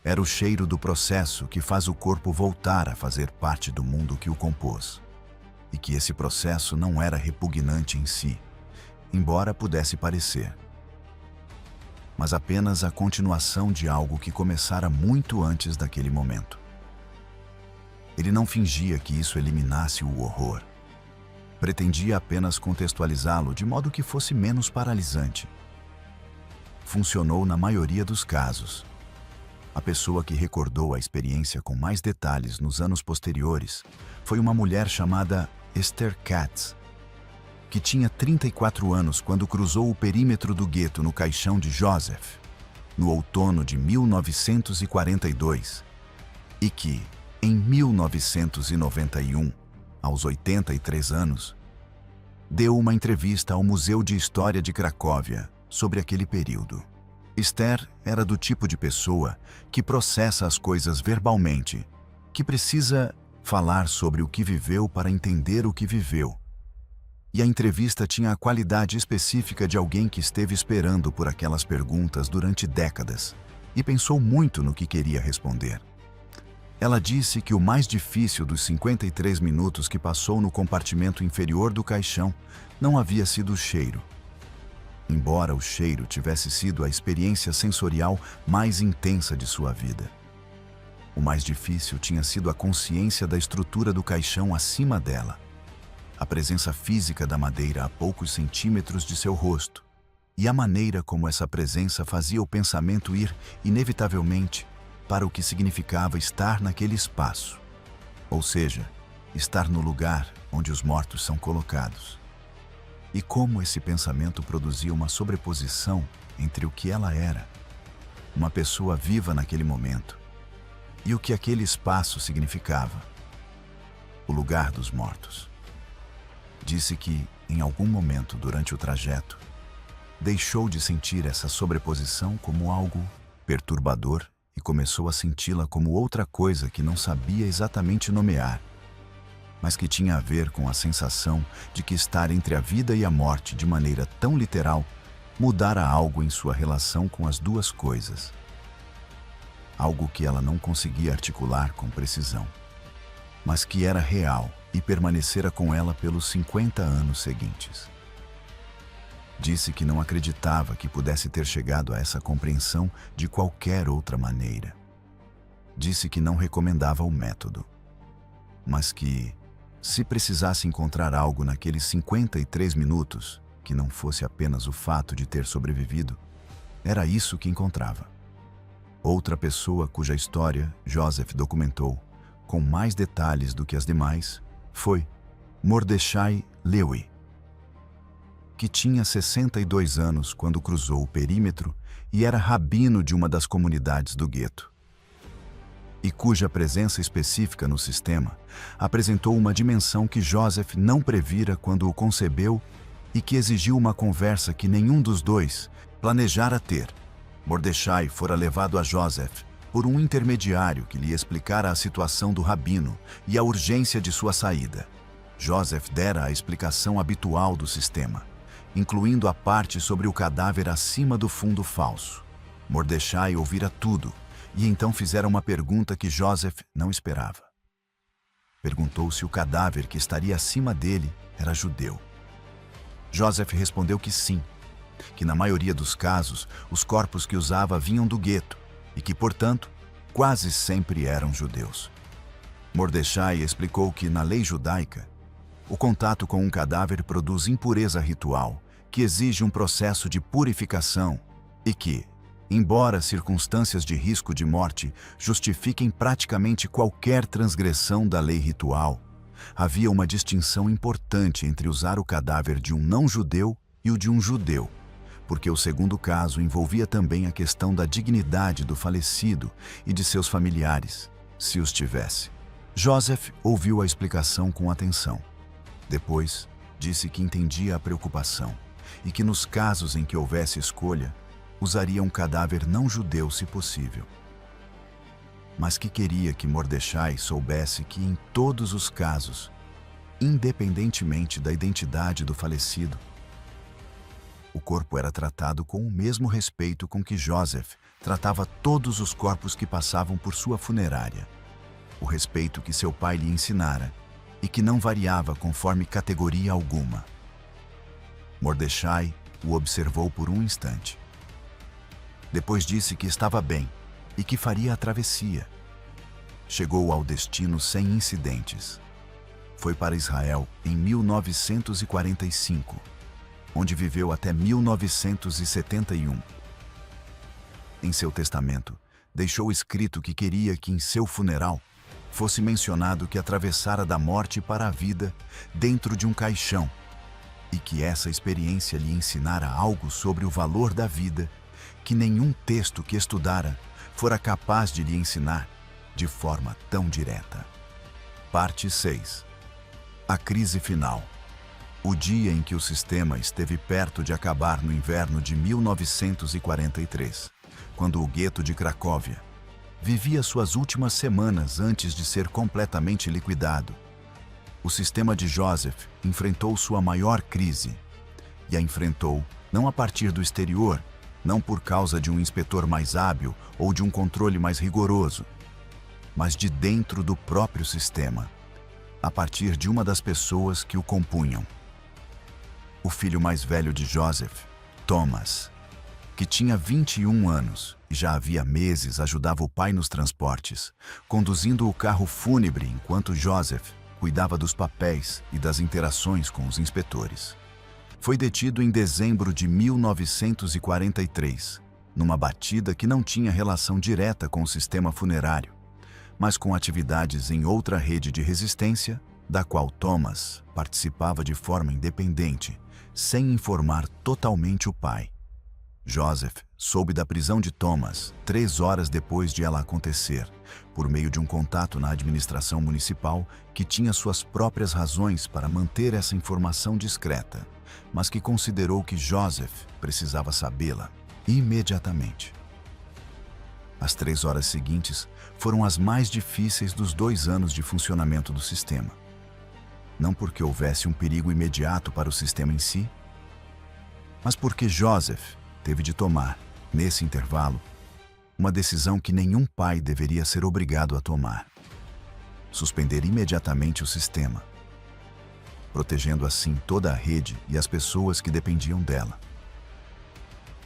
era o cheiro do processo que faz o corpo voltar a fazer parte do mundo que o compôs, e que esse processo não era repugnante em si, embora pudesse parecer, mas apenas a continuação de algo que começara muito antes daquele momento. Ele não fingia que isso eliminasse o horror. Pretendia apenas contextualizá-lo de modo que fosse menos paralisante. Funcionou na maioria dos casos. A pessoa que recordou a experiência com mais detalhes nos anos posteriores foi uma mulher chamada Esther Katz, que tinha 34 anos quando cruzou o perímetro do gueto no caixão de Joseph, no outono de 1942, e que, em 1991, aos 83 anos, deu uma entrevista ao Museu de História de Cracóvia sobre aquele período. Esther era do tipo de pessoa que processa as coisas verbalmente, que precisa falar sobre o que viveu para entender o que viveu. E a entrevista tinha a qualidade específica de alguém que esteve esperando por aquelas perguntas durante décadas e pensou muito no que queria responder. Ela disse que o mais difícil dos 53 minutos que passou no compartimento inferior do caixão não havia sido o cheiro. Embora o cheiro tivesse sido a experiência sensorial mais intensa de sua vida. O mais difícil tinha sido a consciência da estrutura do caixão acima dela, a presença física da madeira a poucos centímetros de seu rosto, e a maneira como essa presença fazia o pensamento ir, inevitavelmente, para o que significava estar naquele espaço, ou seja, estar no lugar onde os mortos são colocados. E como esse pensamento produzia uma sobreposição entre o que ela era, uma pessoa viva naquele momento, e o que aquele espaço significava, o lugar dos mortos. Disse que, em algum momento durante o trajeto, deixou de sentir essa sobreposição como algo perturbador e começou a senti-la como outra coisa que não sabia exatamente nomear. mas que tinha a ver com a sensação de que estar entre a vida e a morte de maneira tão literal mudara algo em sua relação com as duas coisas. Algo que ela não conseguia articular com precisão, mas que era real e permanecera com ela pelos 50 anos seguintes. Disse que não acreditava que pudesse ter chegado a essa compreensão de qualquer outra maneira. Disse que não recomendava o método, mas que, se precisasse encontrar algo naqueles 53 minutos, que não fosse apenas o fato de ter sobrevivido, era isso que encontrava. Outra pessoa cuja história Joseph documentou, com mais detalhes do que as demais, foi Mordechai Lewy, que tinha 62 anos quando cruzou o perímetro e era rabino de uma das comunidades do gueto, e cuja presença específica no sistema apresentou uma dimensão que Joseph não previra quando o concebeu e que exigiu uma conversa que nenhum dos dois planejara ter. Mordechai fora levado a Joseph por um intermediário que lhe explicara a situação do rabino e a urgência de sua saída. Joseph dera a explicação habitual do sistema, incluindo a parte sobre o cadáver acima do fundo falso. Mordechai ouvira tudo e então fizera uma pergunta que Joseph não esperava. Perguntou se o cadáver que estaria acima dele era judeu. Joseph respondeu que sim, que na maioria dos casos os corpos que usava vinham do gueto e que, portanto, quase sempre eram judeus. Mordechai explicou que, na lei judaica, o contato com um cadáver produz impureza ritual, que exige um processo de purificação e que, embora circunstâncias de risco de morte justifiquem praticamente qualquer transgressão da lei ritual, havia uma distinção importante entre usar o cadáver de um não-judeu e o de um judeu, porque o segundo caso envolvia também a questão da dignidade do falecido e de seus familiares, se os tivesse. Joseph ouviu a explicação com atenção. Depois, disse que entendia a preocupação e que nos casos em que houvesse escolha, usaria um cadáver não-judeu se possível. Mas que queria que Mordechai soubesse que em todos os casos, independentemente da identidade do falecido, o corpo era tratado com o mesmo respeito com que Joseph tratava todos os corpos que passavam por sua funerária. O respeito que seu pai lhe ensinara e que não variava conforme categoria alguma. Mordechai o observou por um instante. Depois disse que estava bem e que faria a travessia. Chegou ao destino sem incidentes. Foi para Israel em 1945, onde viveu até 1971. Em seu testamento, deixou escrito que queria que em seu funeral fosse mencionado que atravessara da morte para a vida dentro de um caixão e que essa experiência lhe ensinara algo sobre o valor da vida que nenhum texto que estudara fora capaz de lhe ensinar de forma tão direta. Parte 6. A crise final. O dia em que o sistema esteve perto de acabar no inverno de 1943, quando o gueto de Cracóvia vivia suas últimas semanas antes de ser completamente liquidado. O sistema de Joseph enfrentou sua maior crise, e a enfrentou não a partir do exterior, não por causa de um inspetor mais hábil ou de um controle mais rigoroso, mas de dentro do próprio sistema, a partir de uma das pessoas que o compunham. O filho mais velho de Joseph, Thomas, que tinha 21 anos e já havia meses ajudava o pai nos transportes, conduzindo o carro fúnebre enquanto Joseph cuidava dos papéis e das interações com os inspetores. Foi detido em dezembro de 1943, numa batida que não tinha relação direta com o sistema funerário, mas com atividades em outra rede de resistência, da qual Thomas participava de forma independente, sem informar totalmente o pai. Joseph soube da prisão de Thomas 3 horas depois de ela acontecer, por meio de um contato na administração municipal que tinha suas próprias razões para manter essa informação discreta, mas que considerou que Joseph precisava sabê-la imediatamente. As 3 horas seguintes foram as mais difíceis dos 2 anos de funcionamento do sistema. não porque houvesse um perigo imediato para o sistema em si, mas porque Joseph teve de tomar, nesse intervalo, uma decisão que nenhum pai deveria ser obrigado a tomar: suspender imediatamente o sistema, protegendo assim toda a rede e as pessoas que dependiam dela,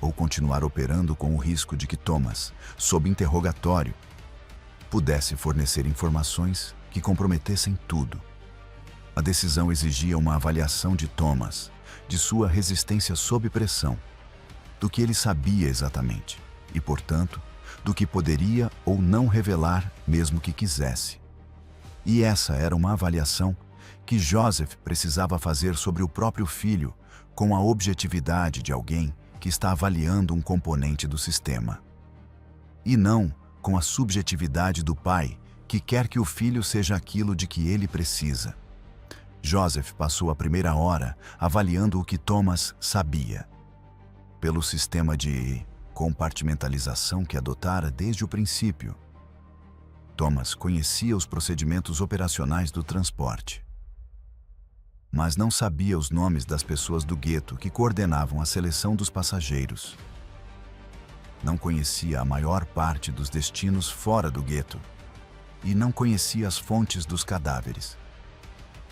ou continuar operando com o risco de que Thomas, sob interrogatório, pudesse fornecer informações que comprometessem tudo. A decisão exigia uma avaliação de Thomas, de sua resistência sob pressão, do que ele sabia exatamente e, portanto, do que poderia ou não revelar mesmo que quisesse. E essa era uma avaliação que Joseph precisava fazer sobre o próprio filho, com a objetividade de alguém que está avaliando um componente do sistema. E não com a subjetividade do pai, que quer que o filho seja aquilo de que ele precisa. Joseph passou a primeira hora avaliando o que Thomas sabia. Pelo sistema de compartimentalização que adotara desde o princípio, Thomas conhecia os procedimentos operacionais do transporte, mas não sabia os nomes das pessoas do gueto que coordenavam a seleção dos passageiros. Não conhecia a maior parte dos destinos fora do gueto e não conhecia as fontes dos cadáveres,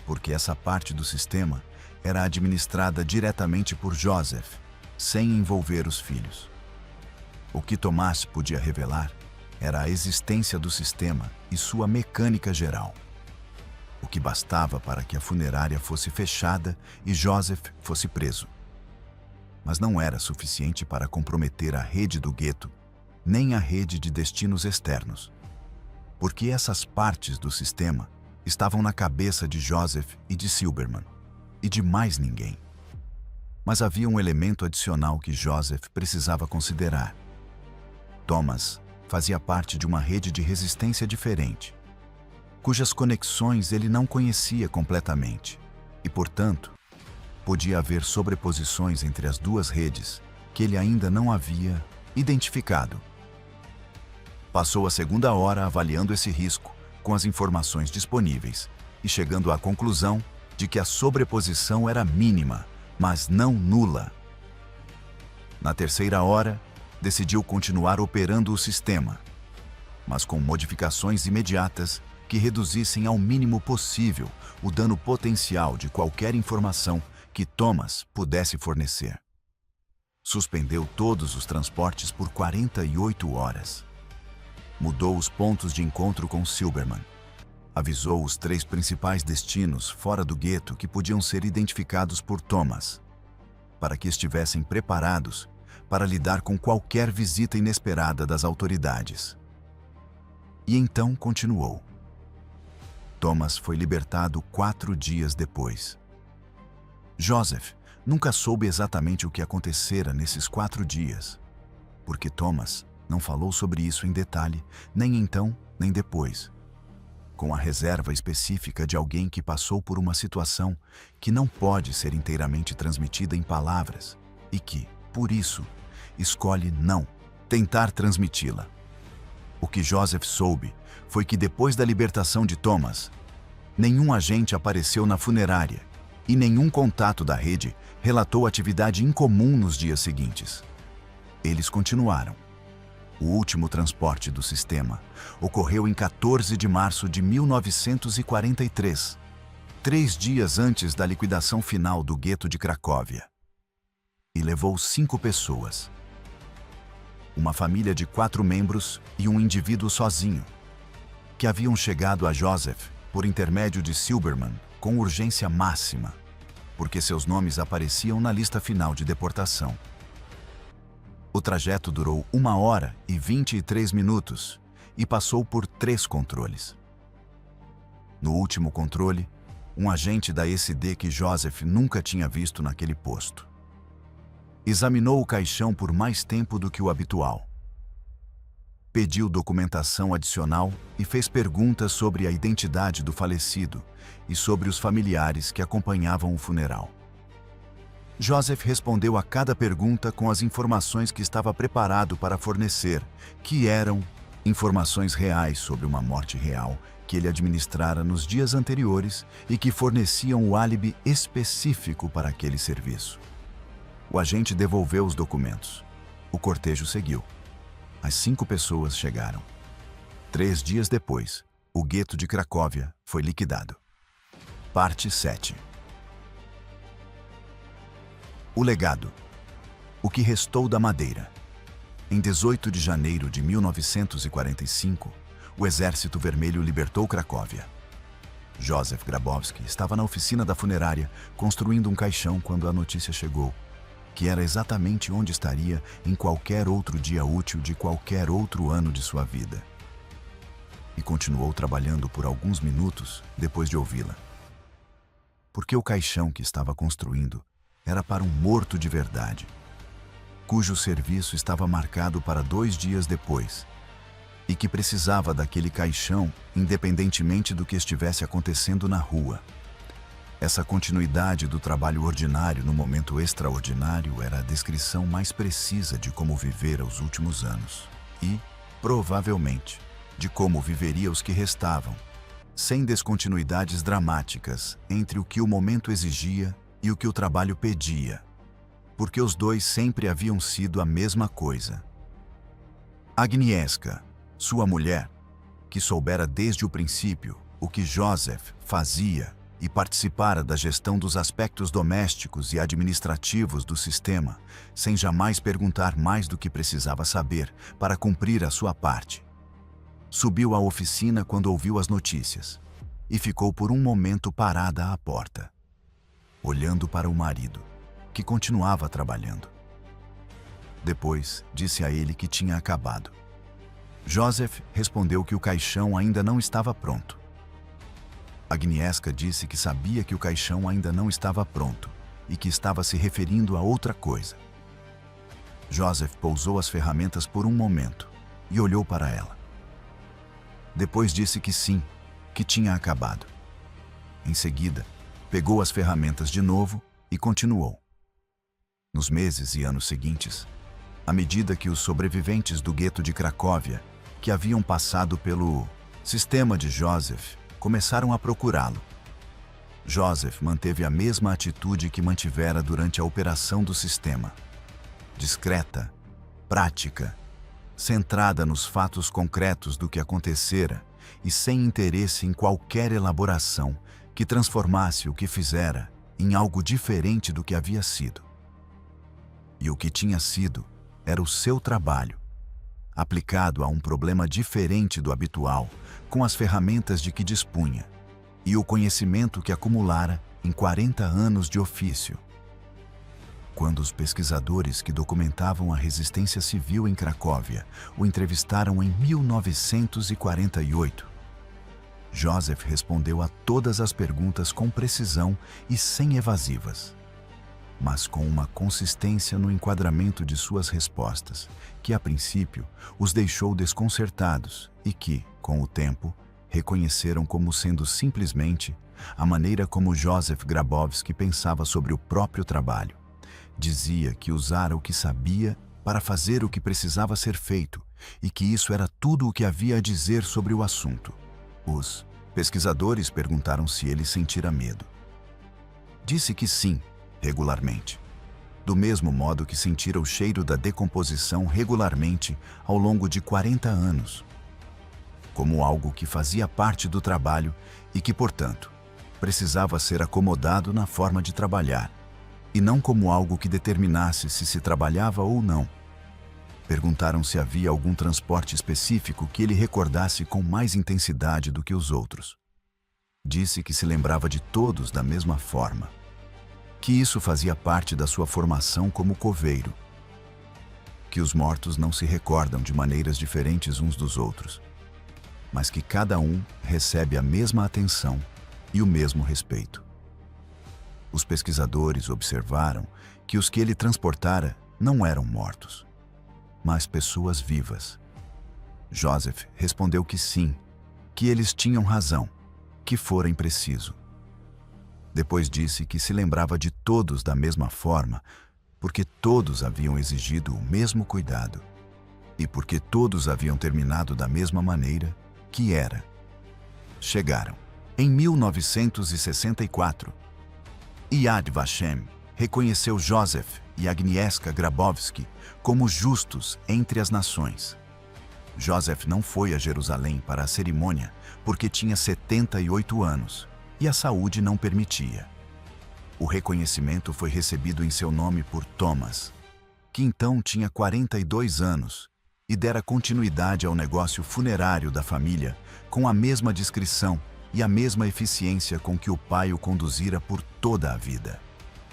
porque essa parte do sistema era administrada diretamente por Joseph, sem envolver os filhos. O que Tomás podia revelar era a existência do sistema e sua mecânica geral, o que bastava para que a funerária fosse fechada e Joseph fosse preso. Mas não era suficiente para comprometer a rede do gueto, nem a rede de destinos externos, porque essas partes do sistema estavam na cabeça de Joseph e de Silberman, e de mais ninguém. Mas havia um elemento adicional que Joseph precisava considerar. Thomas fazia parte de uma rede de resistência diferente, cujas conexões ele não conhecia completamente, e, portanto, podia haver sobreposições entre as duas redes que ele ainda não havia identificado. Passou a segunda hora avaliando esse risco com as informações disponíveis e chegando à conclusão de que a sobreposição era mínima, mas não nula. Na terceira hora, decidiu continuar operando o sistema, mas com modificações imediatas que reduzissem ao mínimo possível o dano potencial de qualquer informação que Thomas pudesse fornecer. Suspendeu todos os transportes por 48 horas. Mudou os pontos de encontro com Silberman. Avisou os 3 principais destinos fora do gueto que podiam ser identificados por Thomas, para que estivessem preparados para lidar com qualquer visita inesperada das autoridades. E então continuou. Thomas foi libertado 4 dias depois. Joseph nunca soube exatamente o que acontecera nesses 4 dias, porque Thomas não falou sobre isso em detalhe, nem então, nem depois, com a reserva específica de alguém que passou por uma situação que não pode ser inteiramente transmitida em palavras e que, por isso, escolhe não tentar transmiti-la. O que Joseph soube foi que depois da libertação de Thomas, nenhum agente apareceu na funerária e nenhum contato da rede relatou atividade incomum nos dias seguintes. Eles continuaram. O último transporte do sistema ocorreu em 14 de março de 1943, 3 dias antes da liquidação final do gueto de Cracóvia. E levou 5 pessoas. Uma família de 4 membros e um indivíduo sozinho, que haviam chegado a Joseph por intermédio de Silberman com urgência máxima, porque seus nomes apareciam na lista final de deportação. O trajeto durou 1 hora e 23 minutos e passou por 3 controles. No último controle, um agente da SD que Joseph nunca tinha visto naquele posto examinou o caixão por mais tempo do que o habitual. Pediu documentação adicional e fez perguntas sobre a identidade do falecido e sobre os familiares que acompanhavam o funeral. Joseph respondeu a cada pergunta com as informações que estava preparado para fornecer, que eram Informações reais sobre uma morte real que ele administrara nos dias anteriores e que forneciam o álibi específico para aquele serviço. O agente devolveu os documentos. O cortejo seguiu. As 5 pessoas chegaram. 3 dias depois, o gueto de Cracóvia foi liquidado. Parte 7. O legado. O que restou da Madeira. Em 18 de janeiro de 1945, o Exército Vermelho libertou Cracóvia. Józef Grabowski estava na oficina da funerária construindo um caixão quando a notícia chegou, que era exatamente onde estaria em qualquer outro dia útil de qualquer outro ano de sua vida. E continuou trabalhando por alguns minutos depois de ouvi-la. Porque o caixão que estava construindo era para um morto de verdade, cujo serviço estava marcado para 2 dias depois, e que precisava daquele caixão independentemente do que estivesse acontecendo na rua. Essa continuidade do trabalho ordinário no momento extraordinário era a descrição mais precisa de como vivera os últimos anos e, provavelmente, de como viveria os que restavam, sem descontinuidades dramáticas entre o que o momento exigia e o que o trabalho pedia, porque os dois sempre haviam sido a mesma coisa. Agnieszka, sua mulher, que soubera desde o princípio o que Józef fazia e participara da gestão dos aspectos domésticos e administrativos do sistema, sem jamais perguntar mais do que precisava saber para cumprir a sua parte. Subiu à oficina quando ouviu as notícias e ficou por um momento parada à porta, olhando para o marido, que continuava trabalhando. Depois, disse a ele que tinha acabado. Józef respondeu que o caixão ainda não estava pronto. Agnieszka disse que sabia que o caixão ainda não estava pronto e que estava se referindo a outra coisa. Józef pousou as ferramentas por um momento e olhou para ela. Depois disse que sim, que tinha acabado. Em seguida, pegou as ferramentas de novo e continuou. Nos meses e anos seguintes, à medida que os sobreviventes do gueto de Cracóvia, que haviam passado pelo sistema de Józef, começaram a procurá-lo, Józef manteve a mesma atitude que mantivera durante a operação do sistema. Discreta, prática, centrada nos fatos concretos do que acontecera e sem interesse em qualquer elaboração que transformasse o que fizera em algo diferente do que havia sido. E o que tinha sido era o seu trabalho, aplicado a um problema diferente do habitual, com as ferramentas de que dispunha, e o conhecimento que acumulara em 40 anos de ofício. Quando os pesquisadores que documentavam a resistência civil em Cracóvia o entrevistaram em 1948, Józef respondeu a todas as perguntas com precisão e sem evasivas, mas com uma consistência no enquadramento de suas respostas, que a princípio os deixou desconcertados e que, com o tempo, reconheceram como sendo simplesmente a maneira como Józef Grabowski pensava sobre o próprio trabalho. Dizia que usara o que sabia para fazer o que precisava ser feito e que isso era tudo o que havia a dizer sobre o assunto. Os pesquisadores perguntaram se ele sentira medo. Disse que sim, regularmente, do mesmo modo que sentira o cheiro da decomposição regularmente ao longo de 40 anos, como algo que fazia parte do trabalho e que, portanto, precisava ser acomodado na forma de trabalhar, e não como algo que determinasse se trabalhava ou não. Perguntaram se havia algum transporte específico que ele recordasse com mais intensidade do que os outros. Disse que se lembrava de todos da mesma forma, que isso fazia parte da sua formação como coveiro, que os mortos não se recordam de maneiras diferentes uns dos outros, mas que cada um recebe a mesma atenção e o mesmo respeito. Os pesquisadores observaram que os que ele transportara não eram mortos, mas pessoas vivas. Józef respondeu que sim, que eles tinham razão, que fora impreciso. Depois disse que se lembrava de todos da mesma forma, porque todos haviam exigido o mesmo cuidado. e porque todos haviam terminado da mesma maneira, que era: chegaram. Em 1964, Yad Vashem reconheceu Joseph e Agnieszka Grabowski como justos entre as nações. Joseph não foi a Jerusalém para a cerimônia porque tinha 78 anos e a saúde não permitia. O reconhecimento foi recebido em seu nome por Thomas, que então tinha 42 anos e dera continuidade ao negócio funerário da família com a mesma discrição e a mesma eficiência com que o pai o conduzira por toda a vida.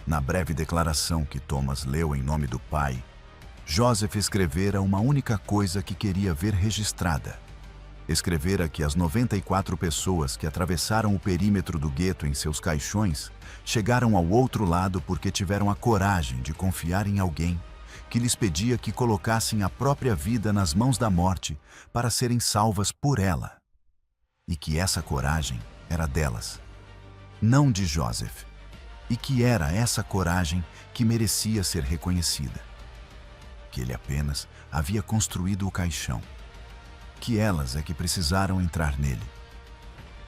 Na breve declaração que Thomas leu em nome do pai, Joseph escrevera uma única coisa que queria ver registrada. Escrevera que as 94 pessoas que atravessaram o perímetro do gueto em seus caixões chegaram ao outro lado porque tiveram a coragem de confiar em alguém que lhes pedia que colocassem a própria vida nas mãos da morte para serem salvas por ela. E que essa coragem era delas, não de Joseph, e que era essa coragem que merecia ser reconhecida. Que ele apenas havia construído o caixão, que elas é que precisaram entrar nele.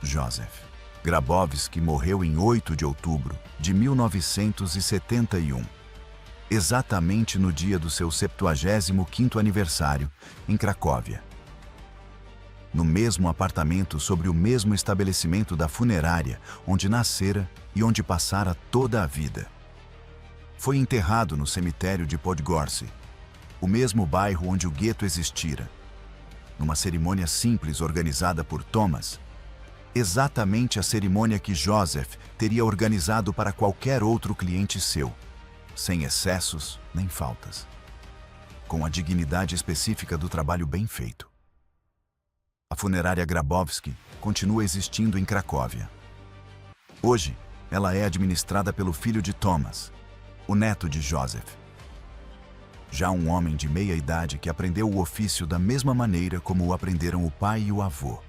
Joseph Grabowski morreu em 8 de outubro de 1971, exatamente no dia do seu 75º aniversário, em Cracóvia. No mesmo apartamento sobre o mesmo estabelecimento da funerária onde nascera e onde passara toda a vida. Foi enterrado no cemitério de Podgorze, o mesmo bairro onde o gueto existira, numa cerimônia simples organizada por Thomas, exatamente a cerimônia que Joseph teria organizado para qualquer outro cliente seu, sem excessos nem faltas, com a dignidade específica do trabalho bem feito. A funerária Grabowski continua existindo em Cracóvia. Hoje, ela é administrada pelo filho de Thomas, o neto de Joseph. Já um homem de meia idade que aprendeu o ofício da mesma maneira como o aprenderam o pai e o avô,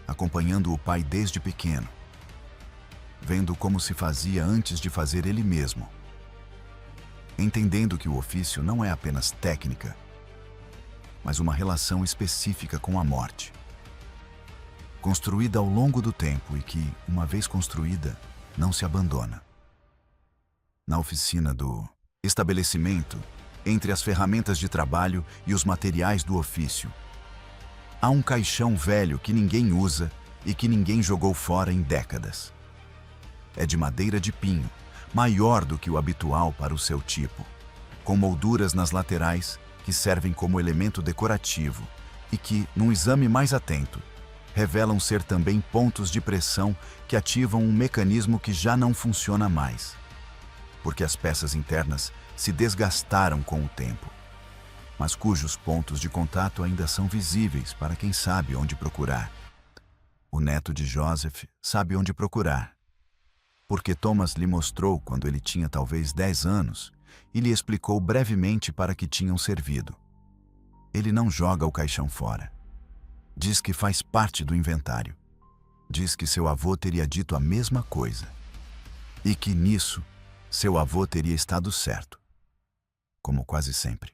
acompanhando o pai desde pequeno, vendo como se fazia antes de fazer ele mesmo, entendendo que o ofício não é apenas técnica, mas uma relação específica com a morte, construída ao longo do tempo e que, uma vez construída, não se abandona. Na oficina do estabelecimento, entre as ferramentas de trabalho e os materiais do ofício, há um caixão velho que ninguém usa e que ninguém jogou fora em décadas. É de madeira de pinho, maior do que o habitual para o seu tipo, com molduras nas laterais que servem como elemento decorativo e que, num exame mais atento, revelam ser também pontos de pressão que ativam um mecanismo que já não funciona mais, porque as peças internas se desgastaram com o tempo, mas cujos pontos de contato ainda são visíveis para quem sabe onde procurar. O neto de Joseph sabe onde procurar, porque Thomas lhe mostrou quando ele tinha talvez 10 anos e lhe explicou brevemente para que tinham servido. Ele não joga o caixão fora. Diz que faz parte do inventário. Diz que seu avô teria dito a mesma coisa. E que nisso, seu avô teria estado certo. Como quase sempre.